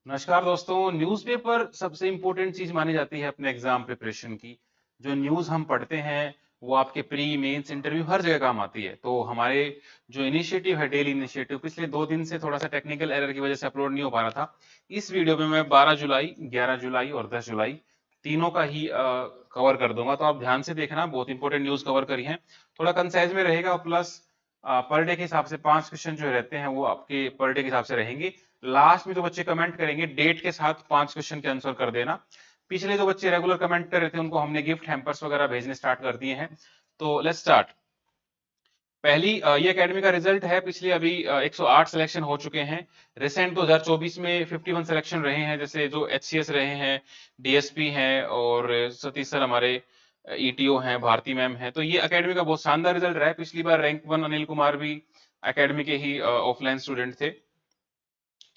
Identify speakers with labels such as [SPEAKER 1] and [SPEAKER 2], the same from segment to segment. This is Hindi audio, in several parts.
[SPEAKER 1] नमस्कार दोस्तों। न्यूज़पेपर सबसे इम्पोर्टेंट चीज मानी जाती है अपने एग्जाम प्रिपरेशन की। जो न्यूज़ हम पढ़ते हैं वो आपके प्री मेंस इंटरव्यू हर जगह काम आती है। तो हमारे जो इनिशिएटिव है, डेली इनिशिएटिव, पिछले 2 दिन से थोड़ा सा टेक्निकल एरर की वजह से अपलोड नहीं हो पा रहा था। इस वीडियो में मैं 12 जुलाई, 11 जुलाई और 10 जुलाई तीनों का ही कवर कर दूंगा। तो आप ध्यान से देखना, बहुत इंपॉर्टेंट न्यूज़ कवर करी है। थोड़ा कंसाइज में रहेगा, प्लस पर डे के हिसाब से 5 क्वेश्चन जो रहते हैं वो आपके पर डे के हिसाब से रहेंगे। लास्ट में जो बच्चे कमेंट करेंगे डेट के साथ 5 क्वेश्चन के आंसर कर देना। पिछले जो बच्चे रेगुलर कमेंट कर रहे थे उनको हमने गिफ्ट हैम्पर्स वगैरह भेजने स्टार्ट कर दिए हैं। तो लेट्स स्टार्ट। पहली ये एकेडमी का रिजल्ट है। पिछले अभी 108 सिलेक्शन हो चुके हैं। रिसेंट 2024 में 51 सिलेक्शन रहे हैं, जैसे जो एचसीएस रहे हैं, डीएसपी हैं और सतीश सर हमारे ईटीओ हैं, भारती मैम हैं। तो ये एकेडमी का बहुत शानदार रिजल्ट रहा है। पिछली बार रैंक 1 अनिल कुमार भी एकेडमी के ही ऑफलाइन स्टूडेंट थे।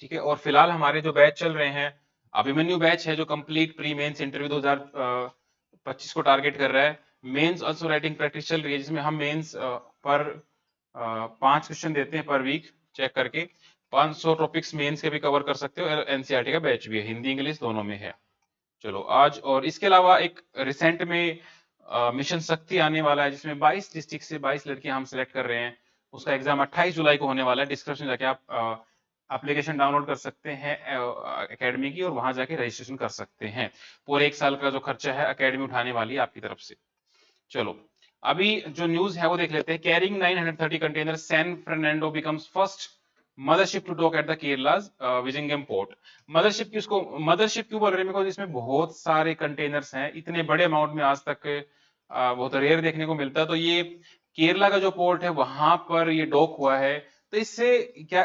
[SPEAKER 1] ठीक है, और फिलहाल हमारे जो बैच चल रहे हैं, अभिमन्यु बैच है जो कंप्लीट प्री मेंस इंटरव्यू 2025 को टारगेट कर रहा है। मेंस ऑल्सो राइटिंग प्रैक्टिस चल रही है, जिसमें हम मेंस पर 5 क्वेश्चन देते हैं पर वीक चेक करके। 500 टॉपिक्स मेंस के भी कवर कर सकते हो। एनसीईआरटी का बैच भी है, हिंदी इंग्लिश दोनों में है। चलो आज, और इसके अलावा एक रिसेंट में मिशन शक्ति आने वाला है, जिसमें 22 डिस्ट्रिक्ट से 22 लड़कियां हम सिलेक्ट कर रहे हैं। उसका एग्जाम 28 जुलाई को होने वाला है। डिस्क्रिप्शन जाके आप एप्लीकेशन डाउनलोड कर सकते हैं एकेडमी की, और वहां जाके रजिस्ट्रेशन कर सकते हैं। पूरे 1 साल का जो खर्चा है एकेडमी उठाने वाली है आपकी तरफ से। चलो अभी जो न्यूज है वो देख लेते हैं। Carrying 930 container, San Fernando becomes first mothership to dock at the Kerala's Vizhinjam port. Mothership की उसको मदरशिप क्यों बोल रहे हैं? बिकॉज इसमें बहुत सारे कंटेनर्स हैं, इतने बड़े अमाउंट में आज तक बहुत रेयर देखने को मिलता है। तो ये केरला का जो पोर्ट है वहां पर ये डॉक हुआ है। तो इससे क्या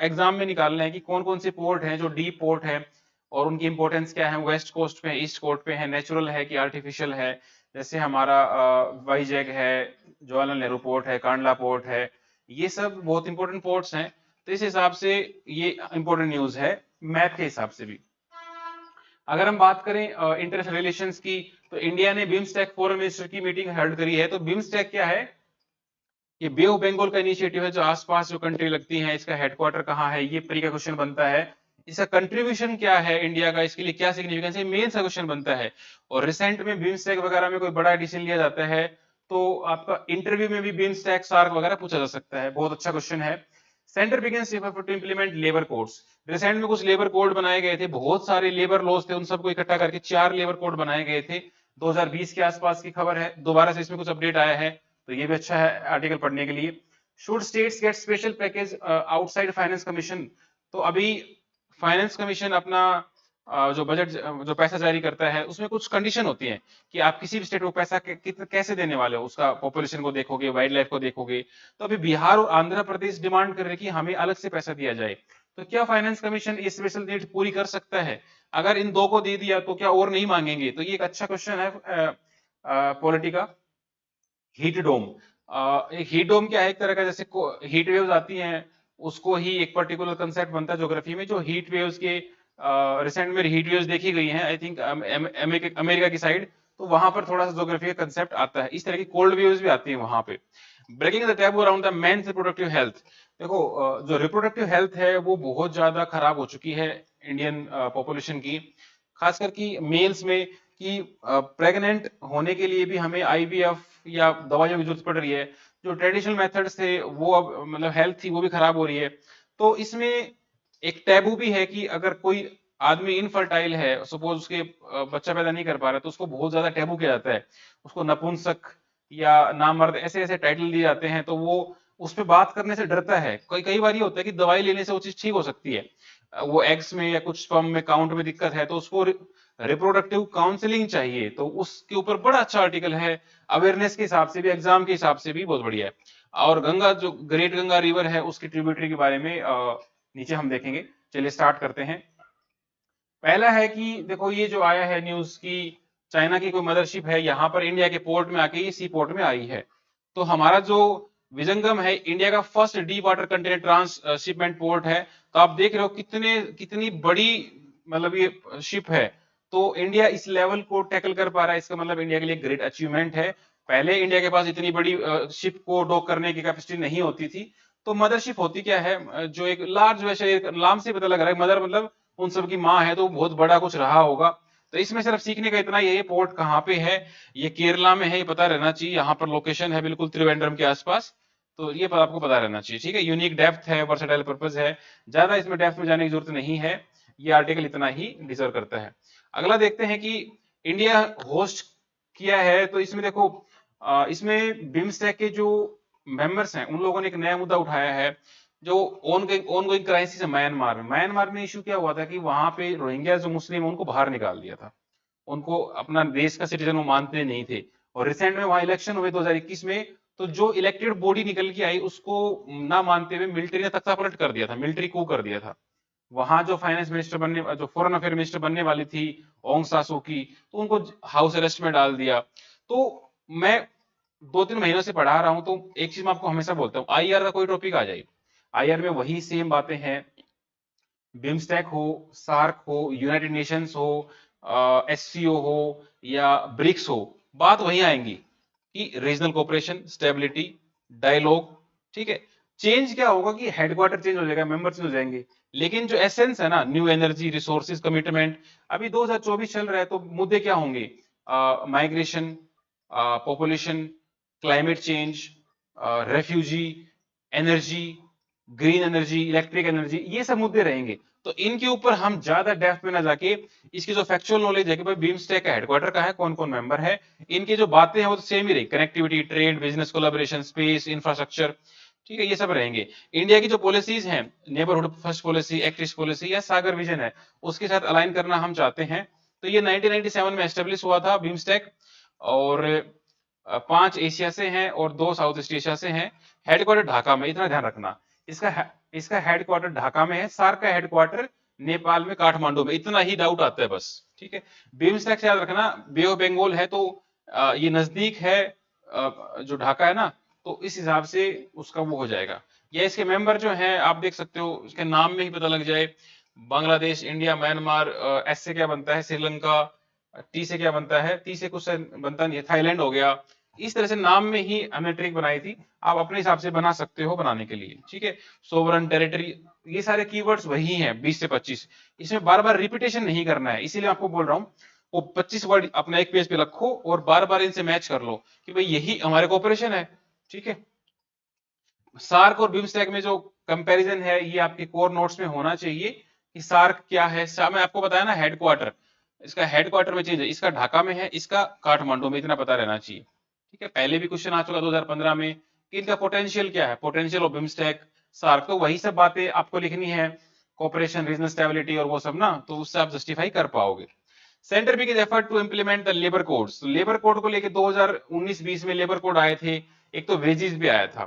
[SPEAKER 1] एग्जाम में निकालना है कि कौन कौन से पोर्ट हैं जो डीप पोर्ट है, और उनकी इंपॉर्टेंस क्या है, वेस्ट कोस्ट पे, ईस्ट कोस्ट पे है, नेचुरल है कि आर्टिफिशियल है। जैसे हमारा वाईजैग है, जवाहरलाल नेहरू पोर्ट है, कांडला पोर्ट है। ये सब बहुत इंपॉर्टेंट पोर्ट्स हैं। तो इस हिसाब से ये इंपॉर्टेंट न्यूज है, मैथ के हिसाब से भी। अगर हम बात करें इंटरनेशनल रिलेशंस की, तो इंडिया ने बिम्स्टेक फॉरेन मिनिस्टर की मीटिंग हेल्ड करी है। तो बिम्स्टेक क्या है? ये बे ऑफ बंगाल का इनिशिएटिव है, जो आसपास जो कंट्री लगती है, इसका हेडक्वार्टर कहाँ है, ये प्री का क्वेश्चन बनता है। इसका कंट्रीब्यूशन क्या है इंडिया का, इसके लिए क्या सिग्निफिकेंस है, मेन सा क्वेश्चन बनता है। और रिसेंट में बिम्स्टेक वगैरह में कोई बड़ा एडिशन लिया जाता है तो आपका इंटरव्यू में भी बिम्स्टेक सार्क वगैरह पूछा जा सकता है। बहुत अच्छा क्वेश्चन है। Centre begins to implement labour codes. Recent में कुछ लेबर कोड बनाए गए थे, बहुत सारे लेबर लॉज थे, उन सबको इकट्ठा करके 4 लेबर कोड बनाए गए थे। 2020 के आसपास की खबर है, दोबारा से इसमें कुछ अपडेट आया है। तो ये भी अच्छा है आर्टिकल पढ़ने के लिए। Should states gate special package outside finance commission. तो अभी फाइनेंस कमीशन अपना जो बजट, जो पैसा जारी करता है, उसमें कुछ कंडीशन होती है कि आप किसी भी स्टेट को पैसा कैसे देने वाले हो। उसका पॉपुलेशन को देखोगे, वाइल्ड लाइफ को देखोगे। तो अभी बिहार और आंध्र प्रदेश डिमांड कर रहे हैं कि हमें अलग से पैसा दिया जाए। तो क्या फाइनेंस कमीशन ये स्पेशल नीड पूरी कर सकता है? अगर इन दो को दे दिया तो क्या और नहीं मांगेंगे? तो ये एक अच्छा क्वेश्चन है पॉलिटी का। Heat dome. एक हीट डोम क्या है? एक तरह का, जैसे हीट वेव्स आती हैं, उसको ही एक पर्टिकुलर कंसेप्ट बनता है ज्योग्राफी में, जो हीट वेव्स के रिसेंट में हीट वेव्स देखी गई हैं, आई थिंक अमेरिका की साइड। तो वहां पर थोड़ा सा ज्योग्राफी का कंसेप्ट आता है। इस तरह की कोल्ड वेव्स भी आती हैं वहां पे। Breaking the taboo around the men's reproductive health. देखो जो रिप्रोडक्टिव हेल्थ है वो बहुत ज्यादा खराब हो चुकी है इंडियन पॉपुलेशन की, खासकर की मेल्स में। कि प्रेग्नेंट होने के लिए भी हमें आईवीएफ या दवाइयों की जरूरत पड़ रही है। जो ट्रेडिशनल मेथड्स थे वो अब मतलब हेल्थ थी वो भी खराब हो रही है। तो इसमें एक टैबू भी है कि अगर कोई आदमी इनफर्टाइल है, सपोज उसके बच्चा पैदा नहीं कर पा रहा, तो उसको बहुत ज्यादा टैबू किया जाता है। उसको नपुंसक या नामर्द ऐसे ऐसे टाइटल दिए जाते हैं, तो वो उस पर बात करने से डरता है। कई कई बार ये होता है कि दवाई लेने से वो चीज ठीक हो सकती है। वो एग्स में या कुछ स्पर्म में काउंट में दिक्कत है, तो उसको रिप्रोडक्टिव काउंसलिंग चाहिए। तो उसके ऊपर बड़ा अच्छा आर्टिकल है। अवेयरनेस के हिसाब से भी, एग्जाम के हिसाब से भी बहुत बढ़िया है। और गंगा, जो ग्रेट गंगा रिवर है, उसकी ट्रिब्यूटरी के बारे में नीचे हम देखेंगे। चलिए स्टार्ट करते हैं। पहला है कि देखो ये जो आया है न्यूज की, चाइना की कोई मदरशिप है यहाँ पर इंडिया के पोर्ट में आके, ये सी पोर्ट में आई है। तो हमारा जो विजंगम है इंडिया का first deep water container transshipment port है। तो आप देख रहे हो कितने कितनी बड़ी मतलब ये शिप है। तो इंडिया इस लेवल को टैकल कर पा रहा है, इसका मतलब इंडिया के लिए ग्रेट अचीवमेंट है। पहले इंडिया के पास इतनी बड़ी शिप को डॉक करने की कैपेसिटी नहीं होती थी। तो मदरशिप होती क्या है, जो एक लार्ज, वैसे एक नाम से पता लग रहा है, मदर मतलब उन सब की माँ है, तो बहुत बड़ा कुछ रहा होगा। तो इसमें सिर्फ सीखने का इतना ही है, ये पोर्ट कहाँ पे है, ये केरला में है, ये पता रहना चाहिए। यहाँ पर लोकेशन है बिल्कुल त्रिवेंद्रम के आसपास, तो ये आपको पता रहना चाहिए, ठीक है। यूनिक डेप्थ है, वर्सेटाइल पर्पस है, ज्यादा इसमें डेप्थ में जाने की जरूरत नहीं है, ये आर्टिकल इतना ही डिजर्व करता है। अगला देखते हैं कि इंडिया होस्ट किया है, तो इसमें देखो इसमें बिम्स्टेक के जो मेंबर्स हैं उन लोगों ने एक नया मुद्दा उठाया है, जो ऑनगोइंग क्राइसिस है म्यांमार में। म्यांमार में इशू क्या हुआ था कि वहां पे रोहिंग्या जो मुस्लिम है उनको बाहर निकाल दिया था, उनको अपना देश का सिटीजन वो मानते नहीं थे। और रिसेंट में वहां इलेक्शन हुए 2021 में, तो जो इलेक्टेड बॉडी निकल के आई उसको ना मानते हुए मिलिट्री ने तख्ता पलट कर दिया था, मिलिट्री कू कर दिया था। वहां जो फाइनेंस मिनिस्टर बनने, जो फॉरेन अफेयर मिनिस्टर बनने वाली थी ओंग सासू की, तो उनको हाउस अरेस्ट में डाल दिया। तो मैं 2-3 महीनों से पढ़ा रहा हूं, तो एक चीज मैं आपको हमेशा बोलता हूँ, आईआर का कोई टॉपिक आ जाए, आईआर में वही सेम बातें हैं, बिम्स्टेक हो, सार्क हो, यूनाइटेड नेशंस हो, एससीओ हो या ब्रिक्स हो, बात वही आएंगी कि रीजनल कोऑपरेशन, स्टेबिलिटी, डायलॉग, ठीक है। चेंज क्या होगा कि हेडक्वार्टर चेंज हो जाएगा, मेंबर चेंज हो जाएंगे, लेकिन जो एसेंस है ना, न्यू एनर्जी, रिसोर्सेज, कमिटमेंट, अभी 2024 चल रहा है, तो मुद्दे क्या होंगे, migration, population, climate change, refugee, energy, green energy, electric energy, ये सब मुद्दे रहेंगे। तो इनके ऊपर हम ज्यादा डेप्थ में ना जाके, इसकी जो फैक्चुअल नॉलेज है कि भाई बीमस्टेक का हेडक्वार्टर का है, कौन कौन मेंबर है, इनकी जो बातें हैं वो तो सेम ही रही, connectivity, trade, business collaboration, space, infrastructure, ठीक है, ये सब रहेंगे। इंडिया की जो पॉलिसीज हैं, neighbourhood first policy, act east policy या सागर विजन है, उसके साथ अलाइन करना हम चाहते हैं। तो ये 1997 में एस्टेब्लिश हुआ था बीमस्टेक, और 5 एशिया से हैं और 2 साउथ ईस्ट एशिया से हैं। हेडक्वार्टर ढाका में, इतना ध्यान रखना, इसका हेडक्वार्टर ढाका में है, सार्क का हेडक्वार्टर नेपाल में काठमांडू में, इतना ही डाउट आता है बस, ठीक है। बिम्स्टेक से याद रखना, बे ऑफ बंगाल है, तो ये नजदीक है जो ढाका है ना, तो इस हिसाब से उसका वो हो जाएगा। या इसके मेंबर जो हैं आप देख सकते हो, इसके नाम में ही पता लग जाए, बांग्लादेश, इंडिया, म्यांमार, एस से क्या बनता है, श्रीलंका, टी से क्या बनता है, टी से कुछ बनता नहीं है, थाईलैंड हो गया। इस तरह से नाम में ही हमने ट्रिक बनाई थी, आप अपने हिसाब से बना सकते हो बनाने के लिए, ठीक है। सोवरन, टेरिटरी, ये सारे कीवर्ड्स वही हैं 20 से 25, इसमें बार बार रिपीटेशन नहीं करना है, इसीलिए आपको बोल रहा हूँ वो 25 वर्ड अपना एक पेज पे रखो और बार बार इनसे मैच कर लो कि भाई यही हमारे कोऑपरेशन है, ठीक है। सार्क और बिम्स्टेक में जो कंपैरिजन है ये आपके कोर नोट्स में होना चाहिए कि सार्क क्या है। मैं आपको बताया ना हेडक्वार्टर, इसका हेडक्वार्टर में चेंज है, इसका ढाका में है, इसका काठमांडू में, इतना पता रहना चाहिए, ठीक है। पहले भी क्वेश्चन आ चुका 2015 में कि इनका पोटेंशियल क्या है, पोटेंशियल ऑफ बिम्स्टेक, सार्क, तो वही सब बातें आपको लिखनी है, कोऑपरेशन, रीजनल स्टेबिलिटी और वो सब ना, तो उससे आप जस्टिफाई कर पाओगे। Centre big effort to implement the labour codes, labour code को लेके 2019-20 में लेबर कोड आए थे, एक तो वेजेस भी आया था,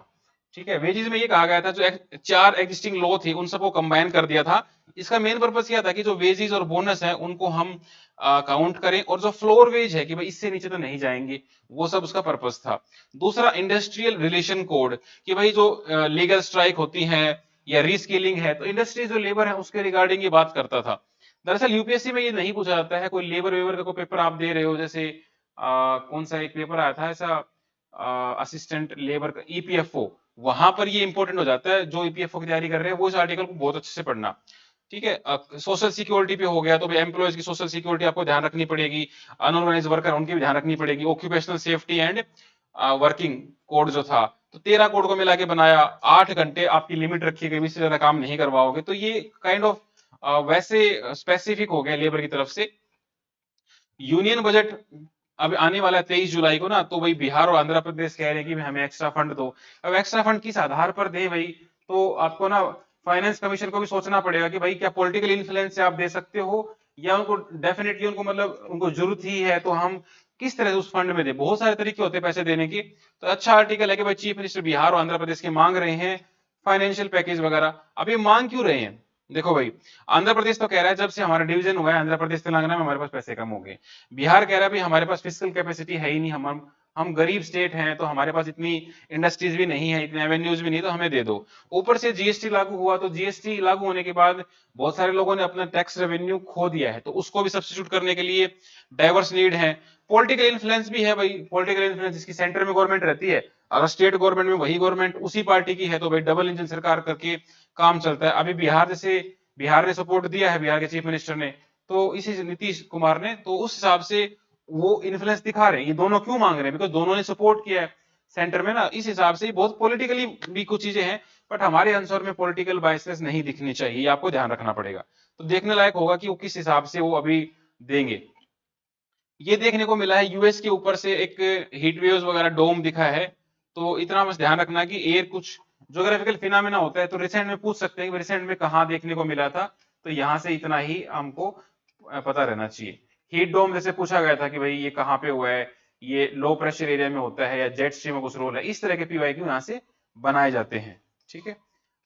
[SPEAKER 1] ठीक है। वेजेस में ये कहा गया था जो 4 एग्जिस्टिंग लॉ थे उन सबको कंबाइन कर दिया था। इसका मेन पर्पस क्या था कि जो वेजेस और बोनस है उनको हम काउंट करें, और जो फ्लोर वेज है कि भाई इससे नीचे तो नहीं जाएंगे, वो सब उसका पर्पस था। दूसरा इंडस्ट्रियल रिलेशन कोड, कि भाई जो लीगल स्ट्राइक होती है या रीस्किलिंग है, तो इंडस्ट्री जो लेबर है उसके रिगार्डिंग ये बात करता था। दरअसल यूपीएससी में ये नहीं पूछा जाता है, कोई लेबर वेबर का कोई पेपर आप दे रहे हो, जैसे कौन सा एक पेपर आया था ऐसा, असिस्टेंट लेबर का, ईपीएफओ, वहां पर ये इंपॉर्टेंट हो जाता है, जो ईपीएफओ की तैयारी कर रहे हैं वो इस आर्टिकल को बहुत अच्छे से पढ़ना, ठीक है। सोशल सिक्योरिटी पे हो गया, तो एम्प्लॉयज की सोशल सिक्योरिटी आपको ध्यान रखनी पड़ेगी, अनऑर्गेनाइज वर्कर उनकी भी ध्यान रखनी पड़ेगी, occupational safety and working code जो था, तो 13 कोड को मिला के बनाया, 8 घंटे आपकी लिमिट रखी गई, इससे ज्यादा काम नहीं करवाओगे, तो ये काइंड ऑफ वैसे स्पेसिफिक हो गया लेबर की तरफ से। यूनियन बजट अब आने वाला है 23 जुलाई को ना, तो भाई बिहार और आंध्र प्रदेश कह रहे हैं कि हमें एक्स्ट्रा फंड दो। अब एक्स्ट्रा फंड किस आधार पर दें भाई, तो आपको ना फाइनेंस कमीशन को भी सोचना पड़ेगा कि भाई क्या पॉलिटिकल इन्फ्लुएंस से आप दे सकते हो, या उनको डेफिनेटली उनको मतलब उनको जरूरत ही है, तो हम किस तरह से उस फंड में दे। बहुत सारे तरीके होते हैं पैसे देने के, तो अच्छा आर्टिकल है कि भाई चीफ मिनिस्टर बिहार और आंध्र प्रदेश के मांग रहे हैं फाइनेंशियल पैकेज वगैरह। अब ये मांग क्यों रहे हैं, देखो भाई, आंध्र प्रदेश तो कह रहा है जब से हमारा डिवीजन हुआ है आंध्र प्रदेश तेलंगाना में हमारे पास पैसे कम हो गए। बिहार कह रहा है भाई हमारे पास फिजिकल कैपेसिटी है ही नहीं, हम हम गरीब स्टेट हैं, तो हमारे पास इतनी इंडस्ट्रीज भी नहीं है, इतने एवेन्यूज भी नहीं, तो हमें दे दो। ऊपर से जीएसटी लागू हुआ, तो जीएसटी लागू होने के बाद बहुत सारे लोगों ने अपना टैक्स रेवेन्यू खो दिया है, तो उसको भी सब्स्टिट्यूट करने के लिए डाइवर्स नीड है। पॉलिटिकल इन्फ्लुएंस भी है भाई, पॉलिटिकल इन्फ्लुएंस, जिसकी सेंटर में गवर्नमेंट रहती है, अगर स्टेट गवर्नमेंट में वही गवर्नमेंट उसी पार्टी की है, तो भाई डबल इंजन सरकार करके काम चलता है। अभी बिहार जैसे, बिहार ने सपोर्ट दिया है, बिहार के चीफ मिनिस्टर ने, तो इसी नीतीश कुमार ने, तो उस हिसाब से वो इन्फ्लुएंस दिखा रहे हैं। ये दोनों क्यों मांग रहे हैं? बिकॉज दोनों ने सपोर्ट किया है सेंटर में ना, इस हिसाब से बहुत पॉलिटिकली भी कुछ चीजें हैं, बट हमारे आंसर में पॉलिटिकल बायसेस नहीं दिखनी चाहिए, ये आपको ध्यान रखना पड़ेगा। तो देखने लायक होगा कि वो किस हिसाब से वो अभी देंगे। ये देखने को मिला है यूएस के ऊपर से एक हीट वेव्स वगैरह डोम दिखा है, तो इतना बस ध्यान रखना कि एयर कुछ ज्योग्राफिकल फिनोमेना होता है, तो रिसेंट में पूछ सकते हैं कि रिसेंट में कहाँ देखने को मिला था, तो यहाँ से इतना ही हमको पता रहना चाहिए। हीट डोम जैसे पूछा गया था कि भाई ये कहाँ पे हुआ है, ये लो प्रेशर एरिया में होता है या जेट स्ट्रीम में कुछ रोल है, इस तरह के पीवाईक्यू यहाँ से बनाए जाते हैं। ठीक है,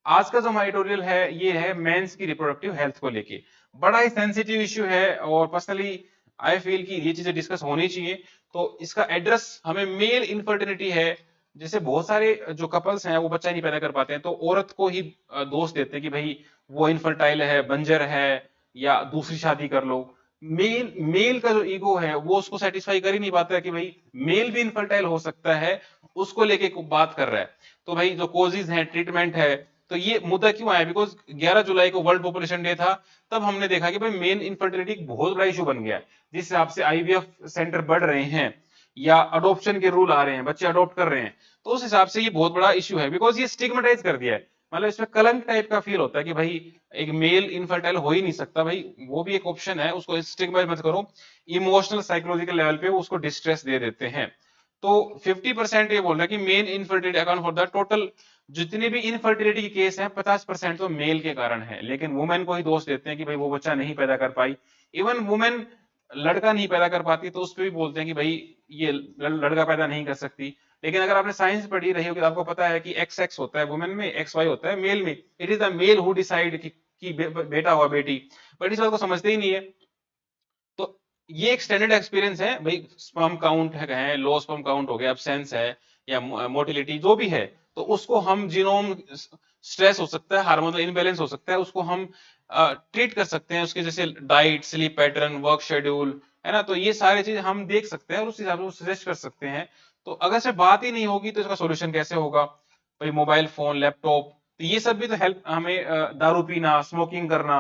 [SPEAKER 1] आज का जो हमारा एडिटोरियल है ये है मेंस की रिप्रोडक्टिव हेल्थ को लेके। बड़ा ही सेंसिटिव इश्यू है, और पर्सनली आई फील कि ये चीजें डिस्कस होनी चाहिए। तो इसका एड्रेस हमें मेल इनफर्टिलिटी है, जैसे बहुत सारे जो कपल्स हैं वो बच्चा नहीं पैदा कर पाते हैं, तो औरत को ही दोष देते हैं कि भाई वो इनफर्टाइल है, बंजर है, या दूसरी शादी कर लो। मेल मेल का जो ईगो है वो उसको सेटिस्फाई कर ही नहीं पाता है कि भाई मेल भी इनफर्टाइल हो सकता है, उसको लेके बात कर रहा है। तो भाई जो कोजेज हैं, ट्रीटमेंट है, तो ये मुद्दा क्यों आया? बिकॉज 11 जुलाई को वर्ल्ड पॉपुलेशन डे था, तब हमने देखा कि भाई मेन इनफर्टिलिटी एक बहुत बड़ा इशू बन गया है, जिस हिसाब से आईवीएफ सेंटर बढ़ रहे हैं या अडॉप्शन के रूल आ रहे हैं, बच्चे अडॉप्ट कर रहे हैं, तो उस हिसाब से ये बहुत बड़ा इशू है। बिकॉज ये स्टिग्मेटाइज कर दिया है, मतलब इसमें कलंक टाइप का फील होता है कि भाई एक मेल इनफर्टाइल हो ही नहीं सकता, भाई वो भी एक ऑप्शन है, उसको स्टिग्माइज मत करो। इमोशनल साइकोलॉजिकल लेवल पे उसको डिस्ट्रेस दे देते हैं। तो 50% ये बोल रहा है कि main infertility account for the total, जितने भी इनफर्टिलिटी के केस हैं 50% तो मेल के कारण है, लेकिन वुमेन को ही दोष देते हैं कि भाई वो बच्चा नहीं पैदा कर पाई। इवन वुमेन लड़का नहीं पैदा कर पाती तो उस पर भी बोलते हैं कि भाई ये लड़का पैदा नहीं कर सकती। लेकिन अगर आपने साइंस पढ़ी रही होगी तो आपको पता है कि एक्स एक्स होता है वुमेन में, एक्स वाई होता है मेल में। It is the mail who decide कि बेटा हुआ बेटी, बट इस बात को समझते ही नहीं है। तो ये एक स्टैंडर्ड एक्सपीरियंस है भाई, स्पर्म काउंट है, लो स्पर्म काउंट हो गया, एब्सेंस है या मोटिलिटी जो भी है, तो उसको हम जीनोम स्ट्रेस हो सकता है, हार्मोनल इनबैलेंस हो सकता है, उसको हम ट्रीट कर सकते हैं, उसके जैसे diet, sleep pattern, work schedule, है ना, तो ये सारी चीज हम देख सकते हैं और उस हिसाब से सजेस्ट कर सकते हैं। तो अगर से बात ही नहीं होगी तो इसका सोल्यूशन कैसे होगा? भाई मोबाइल फोन, लैपटॉप, तो ये सब भी तो हेल्प हमें, दारू पीना, स्मोकिंग करना,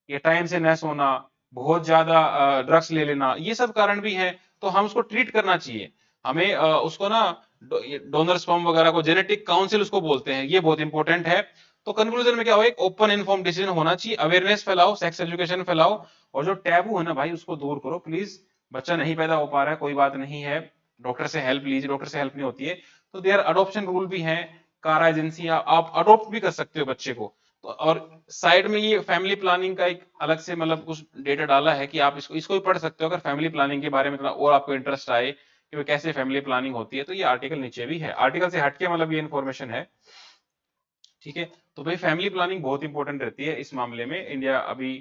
[SPEAKER 1] या टाइम से न सोना, बहुत ज्यादा ड्रग्स ले लेना, ये सब कारण भी है, तो हम उसको ट्रीट करना चाहिए। हमें उसको ना डोनर स्पर्म वगैरह को जेनेटिक काउंसिल उसको बोलते हैं, ये बहुत इंपॉर्टेंट है। तो कंक्लूजन में क्या हो, एक ओपन इन्फॉर्म डिसीजन होना चाहिए, अवेयरनेस फैलाओ, सेक्स एजुकेशन फैलाओ, और जो टैबू है ना भाई उसको दूर करो प्लीज। बच्चा नहीं पैदा हो पा रहा है, कोई बात नहीं है, डॉक्टर से हेल्प लीजिए, डॉक्टर से हेल्प नहीं होती है तो देयर अडॉप्शन रूल भी है, कारा एजेंसी, आप अडॉप्ट भी कर सकते हो बच्चे को। तो और साइड में ये फैमिली प्लानिंग का एक अलग से मतलब कुछ डेटा डाला है कि आप इसको इसको भी पढ़ सकते हो, अगर फैमिली प्लानिंग के बारे में थोड़ा और आपको इंटरेस्ट आए कि वो कैसे फैमिली प्लानिंग होती है, तो ये आर्टिकल नीचे भी है, आर्टिकल से हटके मतलब ये इन्फॉर्मेशन है। ठीक है, तो भाई फैमिली प्लानिंग बहुत इंपॉर्टेंट रहती है इस मामले में। इंडिया अभी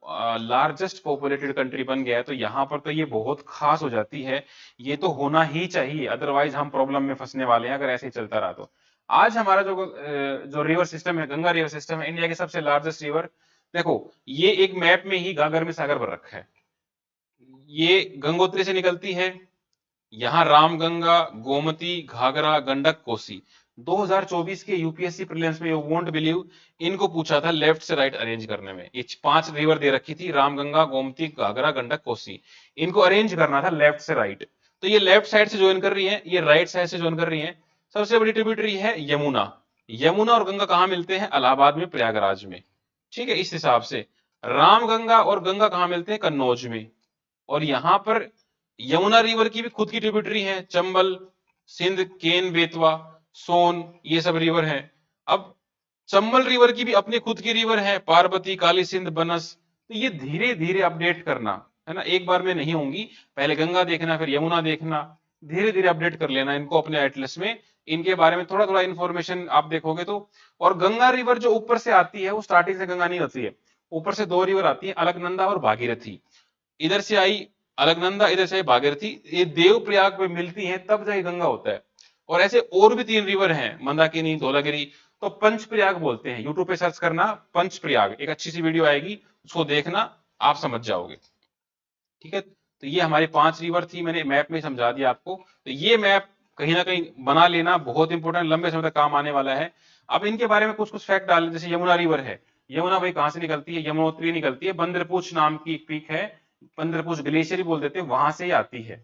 [SPEAKER 1] लार्जेस्ट पॉपुलेटेड कंट्री बन गया है, तो यहाँ पर तो ये बहुत खास हो जाती है, ये तो होना ही चाहिए, अदरवाइज हम प्रॉब्लम में फंसने वाले हैं अगर ऐसे ही चलता रहा तो। आज हमारा जो रिवर सिस्टम है, गंगा रिवर सिस्टम है, इंडिया की सबसे लार्जेस्ट रिवर। देखो ये एक मैप में ही गागर में सागर भर रखा है, ये गंगोत्री से निकलती है, यहाँ रामगंगा, गोमती, घाघरा, गंडक, कोसी। 2024 के यूपीएससी प्रीलिम्स में, यू वोंट बिलीव, इनको पूछा था लेफ्ट से राइट अरेंज करने में। ये 5 रिवर दे रखी थी, रामगंगा, गोमती, घाघरा, गंडक, कोसी, इनको अरेंज करना था लेफ्ट से राइट। तो ये लेफ्ट साइड से ज्वाइन कर रही है, ये राइट साइड से ज्वाइन कर रही है। सबसे बड़ी ट्रिब्यूटरी है यमुना। यमुना और गंगा कहाँ मिलते हैं? इलाहाबाद में, प्रयागराज में। ठीक है, इस हिसाब से रामगंगा और गंगा कहाँ मिलते हैं? कन्नौज में। और यहां पर यमुना रिवर की भी खुद की ट्रिब्यूटरी है, चंबल, सिंध, केन, बेतवा, सोन, ये सब रिवर है। अब चंबल रिवर की भी अपनी खुद की रिवर है, पार्वती, काली सिंध, बनस। तो ये धीरे धीरे अपडेट करना है ना, एक बार में नहीं होंगी, पहले गंगा देखना, फिर यमुना देखना, धीरे धीरे अपडेट कर लेना इनको अपने एटलस में, इनके बारे में थोड़ा थोड़ा इंफॉर्मेशन आप देखोगे तो। और गंगा रिवर जो ऊपर से आती है वो स्टार्टिंग से गंगा नहीं होती है, ऊपर से 2 रिवर आती है, अलकनंदा और भागीरथी। इधर से आई अलकनंदा इधर से भागीरथी, ये देवप्रयाग में मिलती हैं तब जाके गंगा होता है। और ऐसे और भी 3 रिवर हैं, मंदाकिनी, धौलागिरी, तो पंचप्रयाग बोलते हैं। यूट्यूब पे सर्च करना पंचप्रयाग, एक अच्छी सी वीडियो आएगी, उसको देखना, आप समझ जाओगे। ठीक है, तो ये हमारी 5 रिवर थी, मैंने मैप में समझा दिया आपको। तो ये मैप कहीं ना कहीं बना लेना बहुत इंपॉर्टेंट, लंबे समय तक काम आने वाला है। अब इनके बारे में कुछ कुछ फैक्ट डाल, जैसे यमुना रिवर है, यमुना भाई कहां से निकलती है? यमुनोत्री निकलती है, बंदरपूछ नाम की एक पीक है, बंदरपूछ ग्लेशियर ही बोल देते हैं, वहां से ही आती है।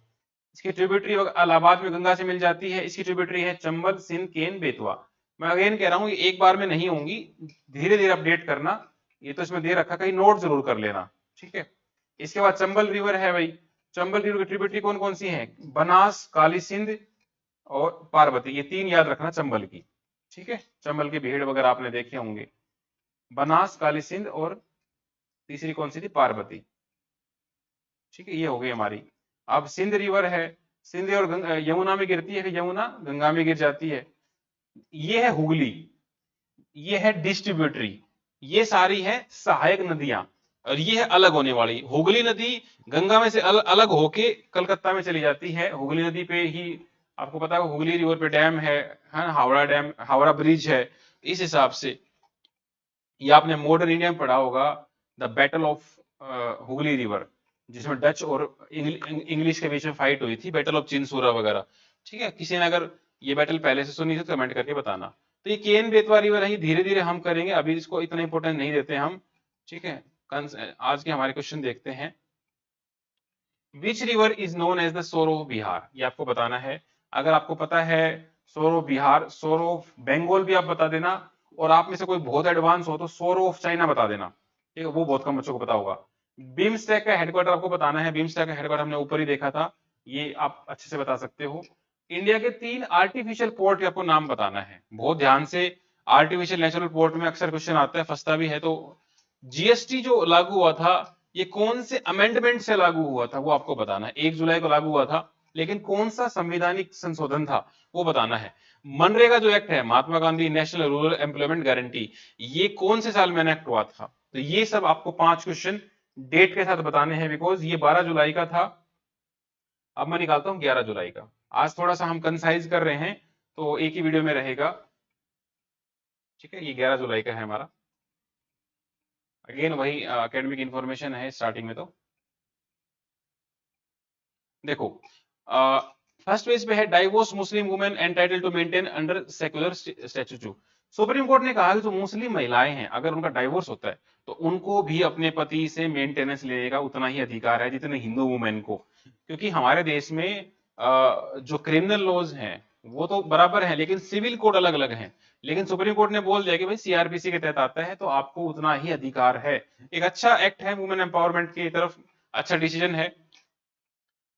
[SPEAKER 1] इसकी ट्रिब्यूटरी इलाहाबाद में गंगा से मिल जाती है। इसकी ट्रिब्यूटरी है चंबल, सिंध, केन, बेतवा। मैं अगेन कह रहा हूँ, ये एक बार में नहीं होंगी, धीरे धीरे अपडेट करना। ये तो इसमें दे रखा, कहीं नोट जरूर कर लेना, ठीक है। इसके बाद चंबल रिवर है भाई, चंबल रिवर की ट्रिब्यूटरी कौन कौन सी है? बनास, काली सिंध और पार्वती, ये 3 याद रखना चंबल की, ठीक है। चंबल के भीड़ वगैरह आपने देखे होंगे, बनास, काली सिंध और तीसरी कौन सी थी? पार्वती, ठीक है। ये हो गई हमारी। अब सिंध रिवर है, सिंध और यमुना में गिरती है, कि यमुना गंगा में गिर जाती है। ये है हुगली, ये है डिस्ट्रीब्यूटरी, ये सारी है सहायक नदियां, और ये है अलग होने वाली। हुगली नदी गंगा में से अलग होके कलकत्ता में चली जाती है। हुगली नदी पे ही आपको पता है हुगली रिवर पे डैम है ना, हावड़ा डैम, हावड़ा ब्रिज है। इस हिसाब से ये आपने मॉडर्न इंडिया में पढ़ा होगा, the battle of Hooghly river, जिसमें डच और इंग्लिश के बीच में फाइट हुई थी, बैटल ऑफ चिनसूरा वगैरह, ठीक है। किसी ने अगर ये बैटल पहले से सुनी तो कमेंट करके बताना। तो ये केन बेतवा रिवर है, धीरे धीरे हम करेंगे, अभी इसको इतना इंपॉर्टेंट नहीं देते हम, ठीक है। आज के हमारे क्वेश्चन देखते हैं। Which river is known as the sorrow of Bihar, ये आपको बताना है। अगर आपको पता है सोर ऑफ बिहार, सोर ऑफ बंगाल भी आप बता देना, और आप में से कोई बहुत एडवांस हो तो सोर ऑफ चाइना बता देना, ठीक है, वो बहुत कम बच्चों को पता होगा। बीमस्टेक का हेडक्वार्टर आपको बताना है, बीमस्टेक का हेडक्वार्टर हमने ऊपर ही देखा था, ये आप अच्छे से बता सकते हो। इंडिया के 3 आर्टिफिशियल पोर्ट के आपको नाम बताना है, बहुत ध्यान से। आर्टिफिशियल नेचुरल पोर्ट में अक्सर क्वेश्चन आता है, फंसता भी है। तो जीएसटी जो लागू हुआ था, ये कौन से अमेंडमेंट से लागू हुआ था, वो आपको बताना है। 1 जुलाई को लागू हुआ था, लेकिन कौन सा संवैधानिक संशोधन था, वो बताना है। मनरेगा जो एक्ट है, Mahatma Gandhi national rural employment guarantee, ये कौन से साल में एनेक्ट हुआ था? तो ये सब आपको 5 क्वेश्चन डेट के साथ बताने हैं, बिकॉज ये 12 जुलाई का था। अब मैं निकालता हूं 11 जुलाई का। आज थोड़ा सा हम कंसाइज कर रहे हैं, तो एक ही वीडियो में रहेगा, ठीक है। ये 11 जुलाई का है हमारा। अगेन वही एकेडमिक इंफॉर्मेशन है स्टार्टिंग में। तो देखो, फर्स्ट पेज पे है, divorce Muslim women entitle to maintain under secular statute. Supreme court ने कहा कि जो मुस्लिम महिलाएं हैं, अगर उनका डाइवोर्स होता है तो उनको भी अपने पति से मेंटेनेंस लेने का उतना ही अधिकार है जितने हिंदू वुमेन को। क्योंकि हमारे देश में जो क्रिमिनल लॉज हैं वो तो बराबर हैं, लेकिन सिविल कोड अलग अलग हैं। लेकिन सुप्रीम कोर्ट ने बोल दिया कि भाई सीआरपीसी के तहत आता है तो आपको उतना ही अधिकार है। एक अच्छा एक्ट है वुमेन एम्पावरमेंट की तरफ, अच्छा डिसीजन है।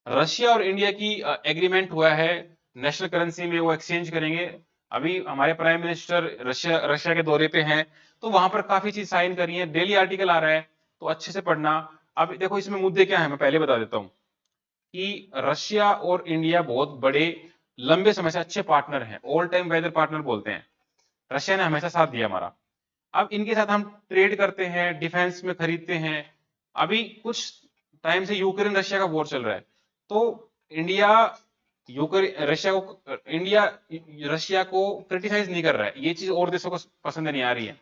[SPEAKER 1] रशिया और इंडिया की एग्रीमेंट हुआ है, नेशनल करेंसी में वो एक्सचेंज करेंगे। अभी हमारे प्राइम मिनिस्टर रशिया के दौरे पे हैं, तो वहां पर काफी चीज साइन करी है, डेली आर्टिकल आ रहा है, तो अच्छे से पढ़ना। अब देखो इसमें मुद्दे क्या है, मैं पहले बता देता हूं कि रशिया और इंडिया बहुत बड़े लंबे समय से अच्छे पार्टनर हैं, ऑल टाइम वेदर पार्टनर बोलते हैं। रशिया ने हमेशा साथ दिया हमारा। अब इनके साथ हम ट्रेड करते हैं, डिफेंस में खरीदते हैं। अभी कुछ टाइम से यूक्रेन रशिया का वॉर चल रहा है, तो इंडिया यूक्रेन रशिया को इंडिया रशिया को क्रिटिसाइज नहीं कर रहा है। ये चीज और देशों को पसंद नहीं आ रही है,